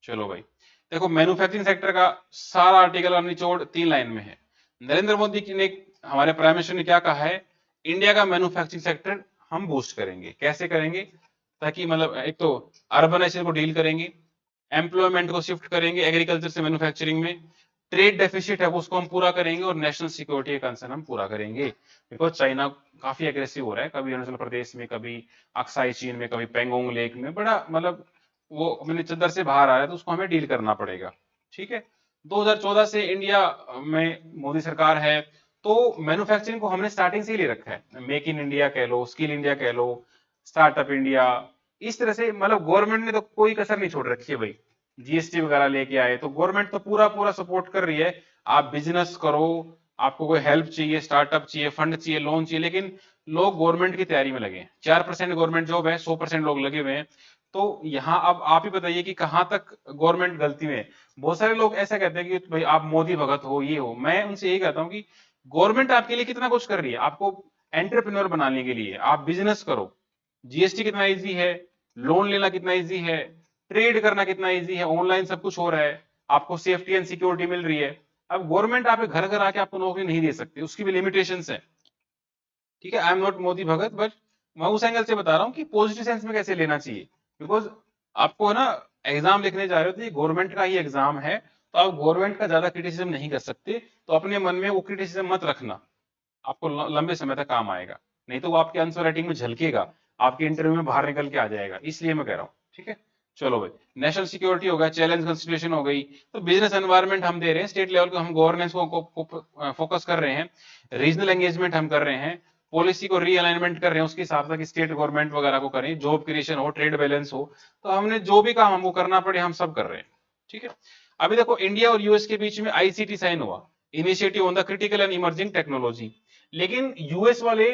[SPEAKER 1] चलो भाई, देखो मैन्युफैक्चरिंग सेक्टर का सारा आर्टिकल का निचोड़ 3 लाइन में है। नरेंद्र मोदी ने, हमारे प्राइम मिनिस्टर ने क्या कहा है, इंडिया का मैन्युफैक्चरिंग सेक्टर हम बूस्ट करेंगे। कैसे करेंगे, ताकि मतलब एक तो अर्बनाइजेशन को डील करेंगे, एम्प्लॉयमेंट को शिफ्ट करेंगे एग्रीकल्चर से मैन्युफैक्चरिंग में, ट्रेड डेफिसिट है वो उसको हम पूरा करेंगे, और नेशनल सिक्योरिटी का कंसर्न हम पूरा करेंगे। बिकॉज चाइना काफी एग्रेसिव हो रहा है, कभी अरुणाचल प्रदेश में, कभी अक्साई चीन में, कभी पेंगोंग लेक में, बड़ा मतलब वो अपने चद्दर से बाहर आ रहा है, तो उसको हमें डील करना पड़ेगा। ठीक है, 2014 से इंडिया में मोदी सरकार है, तो मैन्युफैक्चरिंग को हमने स्टार्टिंग से ही ले रखा है। मेक इन इंडिया कह लो, स्किल इंडिया कह लो, स्टार्टअप इंडिया, इस तरह से मतलब गवर्नमेंट ने तो कोई कसर नहीं छोड़ रखी है भाई। जीएसटी वगैरह लेके आए, तो गवर्नमेंट तो पूरा पूरा सपोर्ट कर रही है। आप बिजनेस करो, आपको कोई हेल्प चाहिए, स्टार्टअप चाहिए, फंड चाहिए, लोन चाहिए, लेकिन लोग गवर्नमेंट की तैयारी में लगे हैं। 4% गवर्नमेंट जॉब है, 100% लोग लगे हुए हैं। तो यहाँ अब आप ही बताइए कि कहां तक गवर्नमेंट गलती में है। बहुत सारे लोग ऐसा कहते हैं कि भाई आप मोदी भगत हो, ये हो। मैं उनसे यही कहता हूँ कि गवर्नमेंट आपके लिए कितना कुछ कर रही है, आपको एंटरप्रेन्योर बनाने के लिए। आप बिजनेस करो, जीएसटी कितना इजी है, लोन लेना कितना इजी है, ट्रेड करना कितना इजी है, ऑनलाइन सब कुछ हो रहा है, आपको सेफ्टी एंड सिक्योरिटी मिल रही है। अब गवर्नमेंट आपके घर घर आके आपको नौकरी नहीं दे सकती, उसकी भी लिमिटेशंस है। ठीक है, I am not Modi Bhagat, but मैं उस एंगल से बता रहा हूँ कि पॉजिटिव सेंस में कैसे लेना चाहिए। बिकॉज आपको ना एग्जाम लिखने जा रहे हो तो ये गवर्नमेंट का ही एग्जाम है, तो आप गवर्नमेंट का ज्यादा क्रिटिसिज्म नहीं कर सकते। तो अपने मन में वो क्रिटिसिज्म मत रखना, आपको लंबे समय तक काम आएगा। नहीं तो वो आपके आंसर राइटिंग में झलकेगा, आपके इंटरव्यू में बाहर निकल के आ जाएगा, इसलिए मैं कह रहा हूँ। ठीक है, चलो भाई, नेशनल सिक्योरिटी हो गया, चैलेंज कंसिडरेशन हो गई, तो बिजनेस एनवायरनमेंट हम दे रहे हैं, स्टेट लेवल को हम गवर्नेंस को फोकस कर रहे हैं, रीजनल एंगेजमेंट हम कर रहे हैं, पॉलिसी को रीअलाइनमेंट कर रहे हैं उसके हिसाब से स्टेट गवर्नमेंट वगैरह को करें, जॉब क्रिएशन हो, ट्रेड बैलेंस हो। तो हमने जो भी काम हमको करना पड़े हम सब कर रहे हैं। ठीक है, अभी देखो इंडिया और यूएस के बीच में आईसीटी साइन हुआ, initiative on the critical and emerging technology. लेकिन यूएस वाले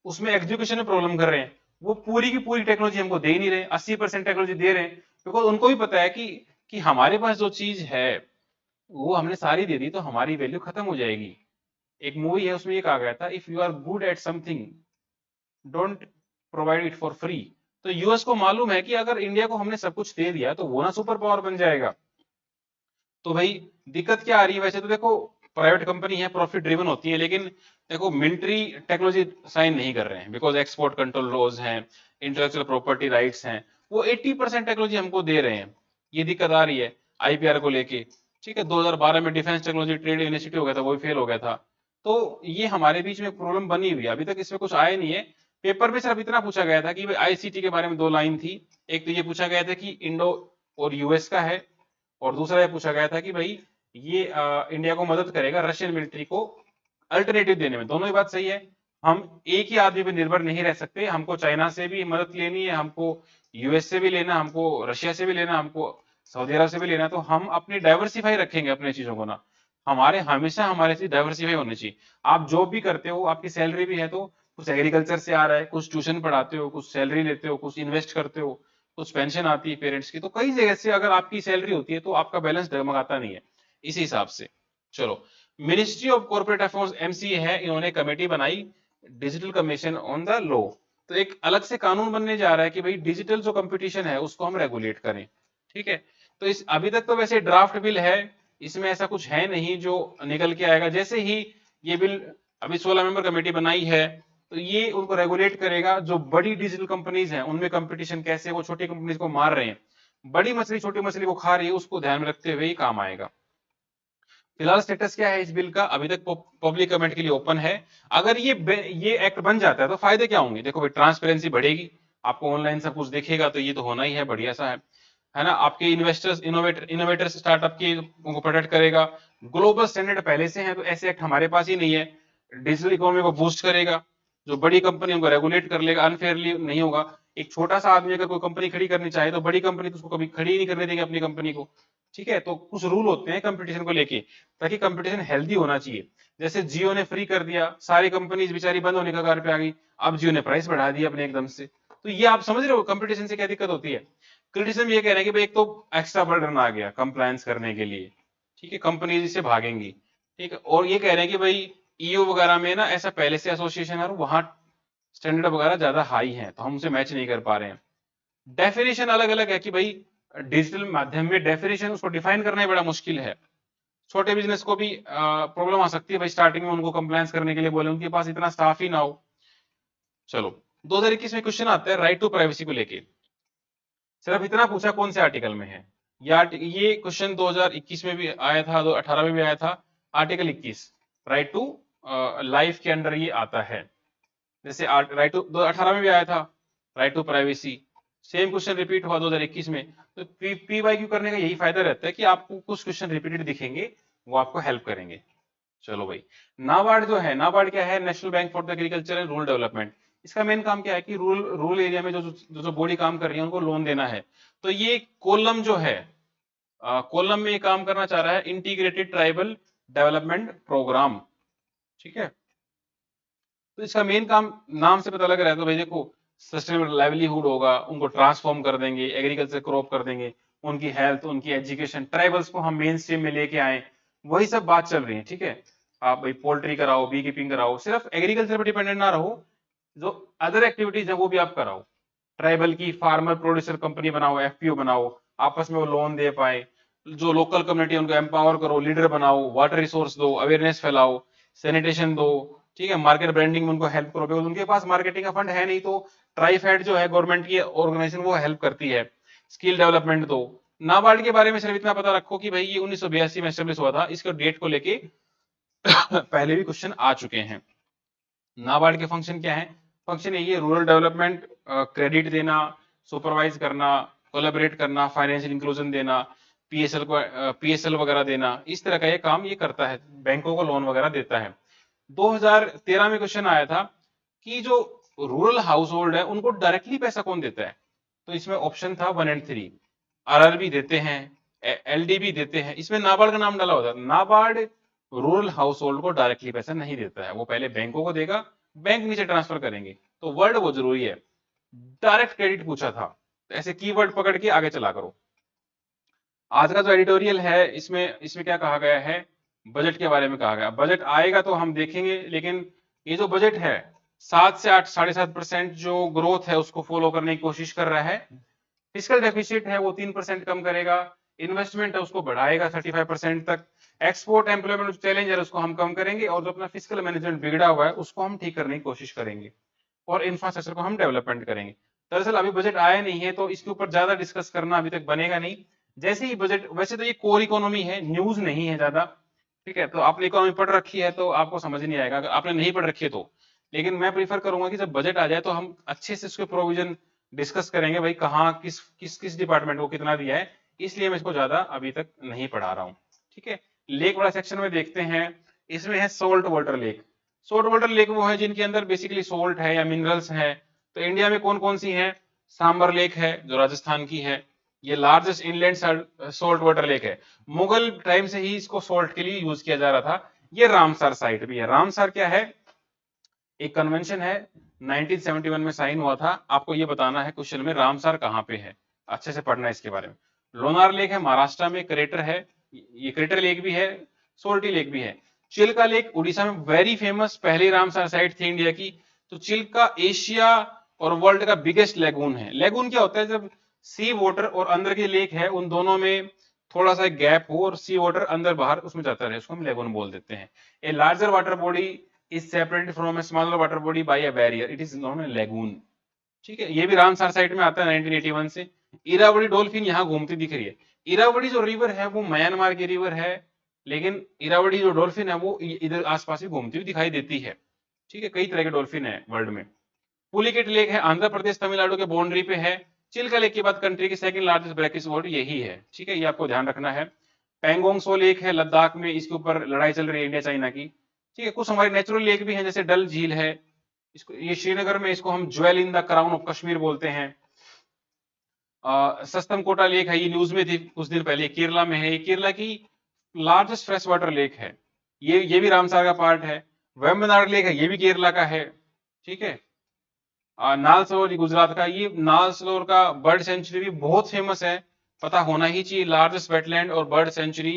[SPEAKER 1] उसमें एग्जीक्यूशन में प्रॉब्लम कर रहे हैं, वो पूरी की पूरी टेक्नोलॉजी हमको दे ही नहीं रहे, 80% टेक्नोलॉजी दे रहे हैं। बिकॉज उनको भी पता है कि हमारे पास जो चीज है वो हमने सारी दे दी तो हमारी वैल्यू खत्म हो जाएगी। एक मूवी है उसमें ये कहा गया था, if you are good at something don't provide it for free. तो यूएस को मालूम है कि अगर इंडिया को हमने सब कुछ दे दिया तो वो ना सुपर पावर बन जाएगा। तो भाई दिक्कत क्या आ रही है, वैसे तो देखो प्राइवेट कंपनी है, प्रॉफिट ड्रिवन होती है, लेकिन देखो मिलिट्री टेक्नोलॉजी साइन नहीं कर रहे हैं, बिकॉज एक्सपोर्ट कंट्रोल लॉज हैं, इंटेलेक्चुअल प्रॉपर्टी राइट्स हैं, वो 80% टेक्नोलॉजी हमको दे रहे हैं। ये दिक्कत आ रही है आईपीआर को लेके। ठीक है, 2012 में डिफेंस टेक्नोलॉजी ट्रेड इनिशिएटिव हो गया था, वो भी फेल हो गया था। तो ये हमारे बीच में प्रॉब्लम बनी हुई है, अभी तक इसमें कुछ आया नहीं है। पेपर में सिर्फ इतना पूछा गया था कि भाई आईसीटी के बारे में 2 लाइन थी। एक तो ये पूछा गया था कि इंडो और यूएस का है, और दूसरा ये पूछा गया था कि भाई ये इंडिया को मदद करेगा रशियन मिलिट्री को अल्टरनेटिव देने में। दोनों ही बात सही है, हम एक ही आदमी पर निर्भर नहीं रह सकते, हमको चाइना से भी मदद लेनी है, हमको यूएस से भी लेना, हमको रशिया से भी लेना, हमको सऊदी अरब से भी लेना है तो हम अपनी डाइवर्सिफाई रखेंगे अपने चीजों को ना, हमारे हमेशा हमारे चीज डाइवर्सिफाई होनी चाहिए। आप जॉब भी करते हो, आपकी सैलरी भी है, तो कुछ एग्रीकल्चर से आ रहा है, कुछ ट्यूशन पढ़ाते हो, कुछ सैलरी लेते हो, कुछ इन्वेस्ट करते हो, कुछ पेंशन आती है पेरेंट्स की, तो कई जगह से अगर आपकी सैलरी होती है तो आपका बैलेंस डगमगाता नहीं है इसी हिसाब से। चलो, ministry of corporate affairs MCA है, इन्होंने कमेटी बनाई digital commission on the law. तो एक अलग से कानून बनने जा रहा है कि भाई डिजिटल जो कंपटीशन है उसको हम रेगुलेट करें। ठीक है, तो इस अभी तक तो वैसे ड्राफ्ट बिल है, इसमें ऐसा कुछ है नहीं जो निकल के आएगा। जैसे ही ये बिल, अभी 16 मेंबर कमेटी बनाई है, तो ये उनको रेगुलेट करेगा। जो बड़ी डिजिटल कंपनीज हैं उनमें कंपटीशन कैसे, वो छोटी कंपनीज को मार रहे हैं, बड़ी मछली छोटी मछली को खा रही है, उसको ध्यान में रखते हुए ही काम आएगा। फिलहाल स्टेटस क्या है इस बिल का, अभी तक पब्लिक कमेंट के लिए ओपन है। अगर ये एक्ट बन जाता है तो फायदे क्या होंगे, देखो भाई, ट्रांसपेरेंसी बढ़ेगी, आपको ऑनलाइन सब कुछ दिखेगा, तो ये तो होना ही है, बढ़िया सा है ना। आपके इन्वेस्टर्स, इनोवेटर्स, स्टार्टअप की उनको प्रोटेक्ट करेगा। ग्लोबल स्टैंडर्ड पहले से है, तो ऐसे एक्ट हमारे पास ही नहीं है। डिजिटल इकोनॉमी को बूस्ट करेगा, जो बड़ी कंपनी उनको रेगुलेट कर लेगा, अनफेयरली नहीं होगा। एक छोटा सा आदमी अगर कोई कंपनी खड़ी करनी चाहे तो बड़ी कंपनी तो उसको कभी खड़ी नहीं करने देगी अपनी कंपनी को। ठीक है, तो कुछ रूल होते हैं कंपटीशन को लेके, ताकि कंपटीशन हेल्दी होना चाहिए। जैसे जियो ने फ्री कर दिया, सारी कंपनीज बेचारी बंद होने का कगार पे आ गई, अब जियो ने प्राइस बढ़ा दिया अपने एकदम से। तो ये आप समझ रहे हो कंपटीशन से क्या दिक्कत होती है। क्रिटिसिज्म ये कह रहे हैं कि भाई एक तो एक्स्ट्रा बर्डन आ गया कंप्लायंस करने के लिए, ठीक है, कंपनीज इससे भागेंगी। ठीक है, और ये कह रहे हैं कि भाई ईयू वगैरह में ना ऐसा पहले से एसोसिएशन है और वहां स्टैंडर्ड वगैरह ज्यादा हाई है, तो हम उसे मैच नहीं कर पा रहे हैं। डेफिनेशन अलग अलग है कि भाई डिजिटल माध्यम में डेफिनेशन उसको डिफाइन करना ही बड़ा मुश्किल है। छोटे बिजनेस को भी प्रॉब्लम आ सकती है भाई, स्टार्टिंग में उनको कंप्लायंस करने के लिए बोले, उनके पास इतना स्टाफ ही ना हो। चलो, 2021 में क्वेश्चन आता है राइट टू प्राइवेसी को लेके, सिर्फ इतना पूछा कौन से आर्टिकल में है। ये क्वेश्चन 2021 में भी आया था, 2018 में भी आया था। आर्टिकल 21 राइट टू लाइफ के अंडर ये आता है। जैसे राइट टू 2018 में भी आया था, right to privacy, same question repeat हुआ 2021 में। तो पीवाईक्यू करने का यही फायदा रहता है कि आपको कुछ क्वेश्चन रिपीटेड दिखेंगे, वो आपको हेल्प करेंगे। चलो भाई, नाबार्ड जो है, नाबार्ड क्या है, national bank for the agriculture and rural development. इसका मेन काम क्या है कि रूरल एरिया में जो बॉडी काम कर रही है उनको लोन देना है। तो ये कोलम जो है, कोलम में ये काम करना चाह रहा है इंटीग्रेटेड ट्राइबल डेवलपमेंट प्रोग्राम। ठीक है, तो इसका मेन काम नाम से पता लग रहा है, तो भाई देखो, सस्टेनेबल लाइवलीहुड होगा, उनको ट्रांसफॉर्म कर देंगे, एग्रीकल्चर क्रॉप कर देंगे, उनकी हेल्थ, उनकी एजुकेशन, ट्राइबल्स को हम मेन स्ट्रीम में लेके आए, वही सब बात चल रही है। ठीक है, आप भाई पोल्ट्री कराओ, बी कीपिंग कराओ, सिर्फ एग्रीकल्चर पर डिपेंडेंट ना रहो, जो अदर एक्टिविटीज है वो भी आप कराओ। ट्राइबल की फार्मर प्रोड्यूसर कंपनी बनाओ, एफपीओ बनाओ, आपस में वो लोन दे पाए। जो लोकल कम्युनिटी उनको एम्पावर करो, लीडर बनाओ, वाटर रिसोर्स दो, अवेयरनेस फैलाओ, सैनिटेशन दो। ठीक है, मार्केट ब्रांडिंग में उनको हेल्प करो, बिकॉज उनके पास मार्केटिंग का फंड है नहीं, तो ट्राइफेड जो है गवर्नमेंट की ऑर्गेनाइजेशन, वो हेल्प करती है। स्किल डेवलपमेंट दो। नाबार्ड के बारे में सिर्फ इतना पता रखो कि भाई ये 1982 में एस्टेब्लिश हुआ था, इसके डेट को लेके पहले भी क्वेश्चन आ चुके हैं। नाबार्ड के फंक्शन क्या है, फंक्शन यही है, रूरल डेवलपमेंट, क्रेडिट देना, सुपरवाइज करना, कोलैबोरेट करना, फाइनेंशियल इंक्लूजन देना, पीएसएल वगैरह देना, इस तरह का ये काम ये करता है, बैंकों को लोन वगैरह देता है। 2013 में क्वेश्चन आया था कि जो रूरल हाउस होल्ड है उनको डायरेक्टली पैसा कौन देता है। तो इसमें ऑप्शन था 1 एंड 3, आरआरबी देते हैं, एलडीबी देते हैं, इसमें नाबार्ड का नाम डाला होता है। नाबार्ड रूरल हाउस होल्ड को डायरेक्टली पैसा नहीं देता है, वो पहले बैंकों को देगा, बैंक नीचे ट्रांसफर करेंगे। तो वर्ड वो जरूरी है, डायरेक्ट क्रेडिट पूछा था, तो ऐसे कीवर्ड पकड़ के आगे चला करो। आज का जो एडिटोरियल है, इसमें इसमें क्या कहा गया है, बजट के बारे में कहा गया। बजट आएगा तो हम देखेंगे, लेकिन ये जो बजट है 7 से 8, 7.5% जो ग्रोथ है उसको फॉलो करने की कोशिश कर रहा है। फिस्कल डेफिसिट है वो 3% कम करेगा, इन्वेस्टमेंट है उसको बढ़ाएगा 35% तक, एक्सपोर्ट एम्प्लॉयमेंट चैलेंज है उसको हम कम करेंगे, और जो अपना फिस्कल मैनेजमेंट बिगड़ा हुआ है उसको हम ठीक करने की कोशिश करेंगे, और इंफ्रास्ट्रक्चर को हम डेवलपमेंट करेंगे। दरअसल अभी बजट आया नहीं है, तो इसके ऊपर ज्यादा डिस्कस करना अभी तक बनेगा नहीं। जैसे ही बजट, वैसे तो ये कोर इकोनॉमी है, न्यूज नहीं है ज्यादा। ठीक है, तो आपने इकोनॉमी पढ़ रखी है तो आपको समझ नहीं आएगा, अगर आपने नहीं पढ़ रखी है तो। लेकिन मैं प्रीफर करूंगा कि जब बजट आ जाए तो हम अच्छे से उसके प्रोविजन डिस्कस करेंगे, भाई कहाँ किस किस किस डिपार्टमेंट को कितना दिया है, इसलिए मैं इसको ज्यादा अभी तक नहीं पढ़ा रहा हूँ। ठीक है, लेक वाला सेक्शन में देखते हैं, इसमें है salt water lake. Salt water lake वो है जिनके अंदर बेसिकली सोल्ट है या मिनरल्स है। तो इंडिया में कौन कौन सी है, सांबर लेक है जो राजस्थान की है, ये largest inland salt water lake है। मुगल टाइम से ही इसको सॉल्ट के लिए यूज किया जा रहा था। ये रामसर साइट भी है। रामसर क्या है? एक कन्वेंशन है 1971 में साइन हुआ था। आपको ये बताना है क्वेश्चन में रामसर कहाँ पे है, अच्छे से पढ़ना है इसके बारे में। लोनार लेक है महाराष्ट्र में, क्रेटर है, ये क्रेटर लेक भी है, सोल्टी लेक भी है। चिल्का लेक उड़ीसा में वेरी फेमस, पहली रामसर साइट थी इंडिया की। तो चिल्का एशिया और वर्ल्ड का बिगेस्ट लेगून है। लेगून क्या होता है? जब सी वाटर और अंदर के लेक है उन दोनों में थोड़ा सा गैप हो और सी वाटर अंदर बाहर उसमें जाता रहे, उसको हम लेगून बोल देते हैं। A larger water body is separated from a smaller water body by a barrier, it is known as lagoon। ठीक है, ये भी रामसर साइट में आता है 1981 से। इरावदी डॉल्फिन यहाँ घूमती दिख रही है। इरावदी जो रिवर है वो म्यांमार की रिवर है, लेकिन इरावदी जो डॉल्फिन है वो इधर आसपास भी घूमती हुई दिखाई देती है। ठीक है, कई तरह के डॉल्फिन है वर्ल्ड में। पुलिकेट लेक है आंध्र प्रदेश तमिलनाडु के बाउंड्री पे है। चिल्का लेक के बाद कंट्री की सेकंड लार्जेस्ट ब्रैकिश वाटर यही है। ठीक है, ये आपको ध्यान रखना है। पेंगोंग सो लेक है लद्दाख में, इसके ऊपर लड़ाई चल रही है इंडिया चाइना की। ठीक है, कुछ हमारे नेचुरल लेक भी हैं जैसे डल झील है, इसको ये श्रीनगर में, इसको हम jewel in the crown of Kashmir बोलते हैं। सस्तम कोटा लेक है, ये न्यूज में थी कुछ दिन पहले, केरला में है। ये केरला की लार्जेस्ट फ्रेश वाटर लेक है। ये भी रामसार का पार्ट है। वेम्बनाड लेक है, ये भी केरला का है। ठीक है, नाल सरोवर गुजरात का। ये नाल सरोवर का बर्ड सेंचुरी भी बहुत फेमस है, पता होना ही चाहिए। लार्जेस्ट वेटलैंड और बर्ड सेंचुरी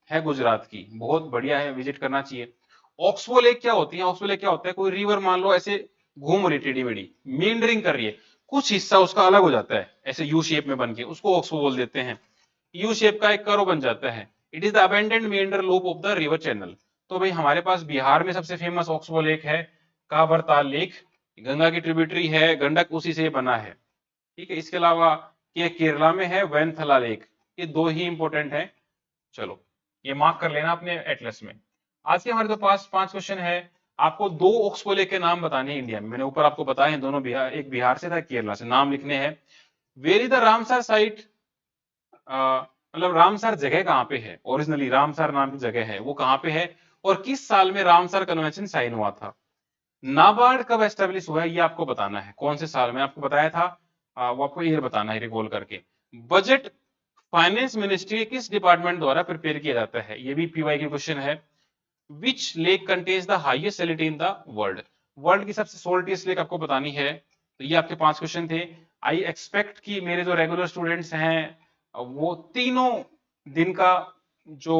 [SPEAKER 1] है गुजरात की, बहुत बढ़िया है, विजिट करना चाहिए। ऑक्सबो लेक क्या होती है? ऑक्सबो लेक क्या होता है? कोई रिवर मान लो ऐसे घूम रही टेढ़ी मेढ़ी, मींडरिंग कर रही है, कुछ हिस्सा उसका अलग हो जाता है ऐसे यू शेप में बन के, उसको ऑक्सबो बोल देते हैं। यू शेप का एक कर्व बन जाता है। It is the abundant meander loop of the river channel. तो भाई हमारे पास बिहार में सबसे फेमस ऑक्सबो लेक है, काबरताल लेक, गंगा की ट्रिब्यूटरी है, गंडक उसी से बना है। ठीक है, इसके अलावा ये केरला में है वेंथला लेक। ये दो ही इंपॉर्टेंट है। चलो ये मार्क कर लेना अपने एटलस में। आज के हमारे तो पास 5 क्वेश्चन है। आपको 2 ऑक्सबो लेक के नाम बताने हैं इंडिया में, मैंने ऊपर आपको बताए हैं दोनों बिहार, एक बिहार से था केरला से, नाम लिखने हैं। Where is the Ramsar site? मतलब रामसर जगह कहाँ पे है? ओरिजिनली रामसर नाम की जगह है, वो कहाँ पे है? और किस साल में रामसर कन्वेंशन साइन हुआ था? नाबार्ड कब एस्टेब्लिश हुआ है ये आपको बताना है, कौन से साल में आपको बताया था, वो आपको ईयर बताना है रिकॉल करके। बजट फाइनेंस मिनिस्ट्री किस डिपार्टमेंट द्वारा प्रिपेयर किया जाता है? ये भी पीवाई की क्वेश्चन है। Which lake contains the highest salinity in the world? World की सबसे सोल्टियस्ट लेक आपको बतानी है। तो ये आपके 5 क्वेश्चन थे। आई एक्सपेक्ट कि मेरे जो रेगुलर स्टूडेंट्स हैं वो तीनों दिन का जो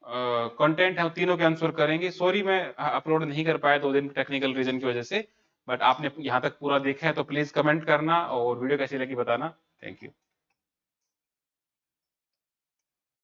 [SPEAKER 1] कंटेंट है वो तीनों के आंसर करेंगे। सॉरी मैं अपलोड नहीं कर पाया 2 दिन टेक्निकल रीजन की वजह से, बट आपने यहाँ तक पूरा देखा है तो प्लीज कमेंट करना और वीडियो कैसी लगी बताना। Thank you.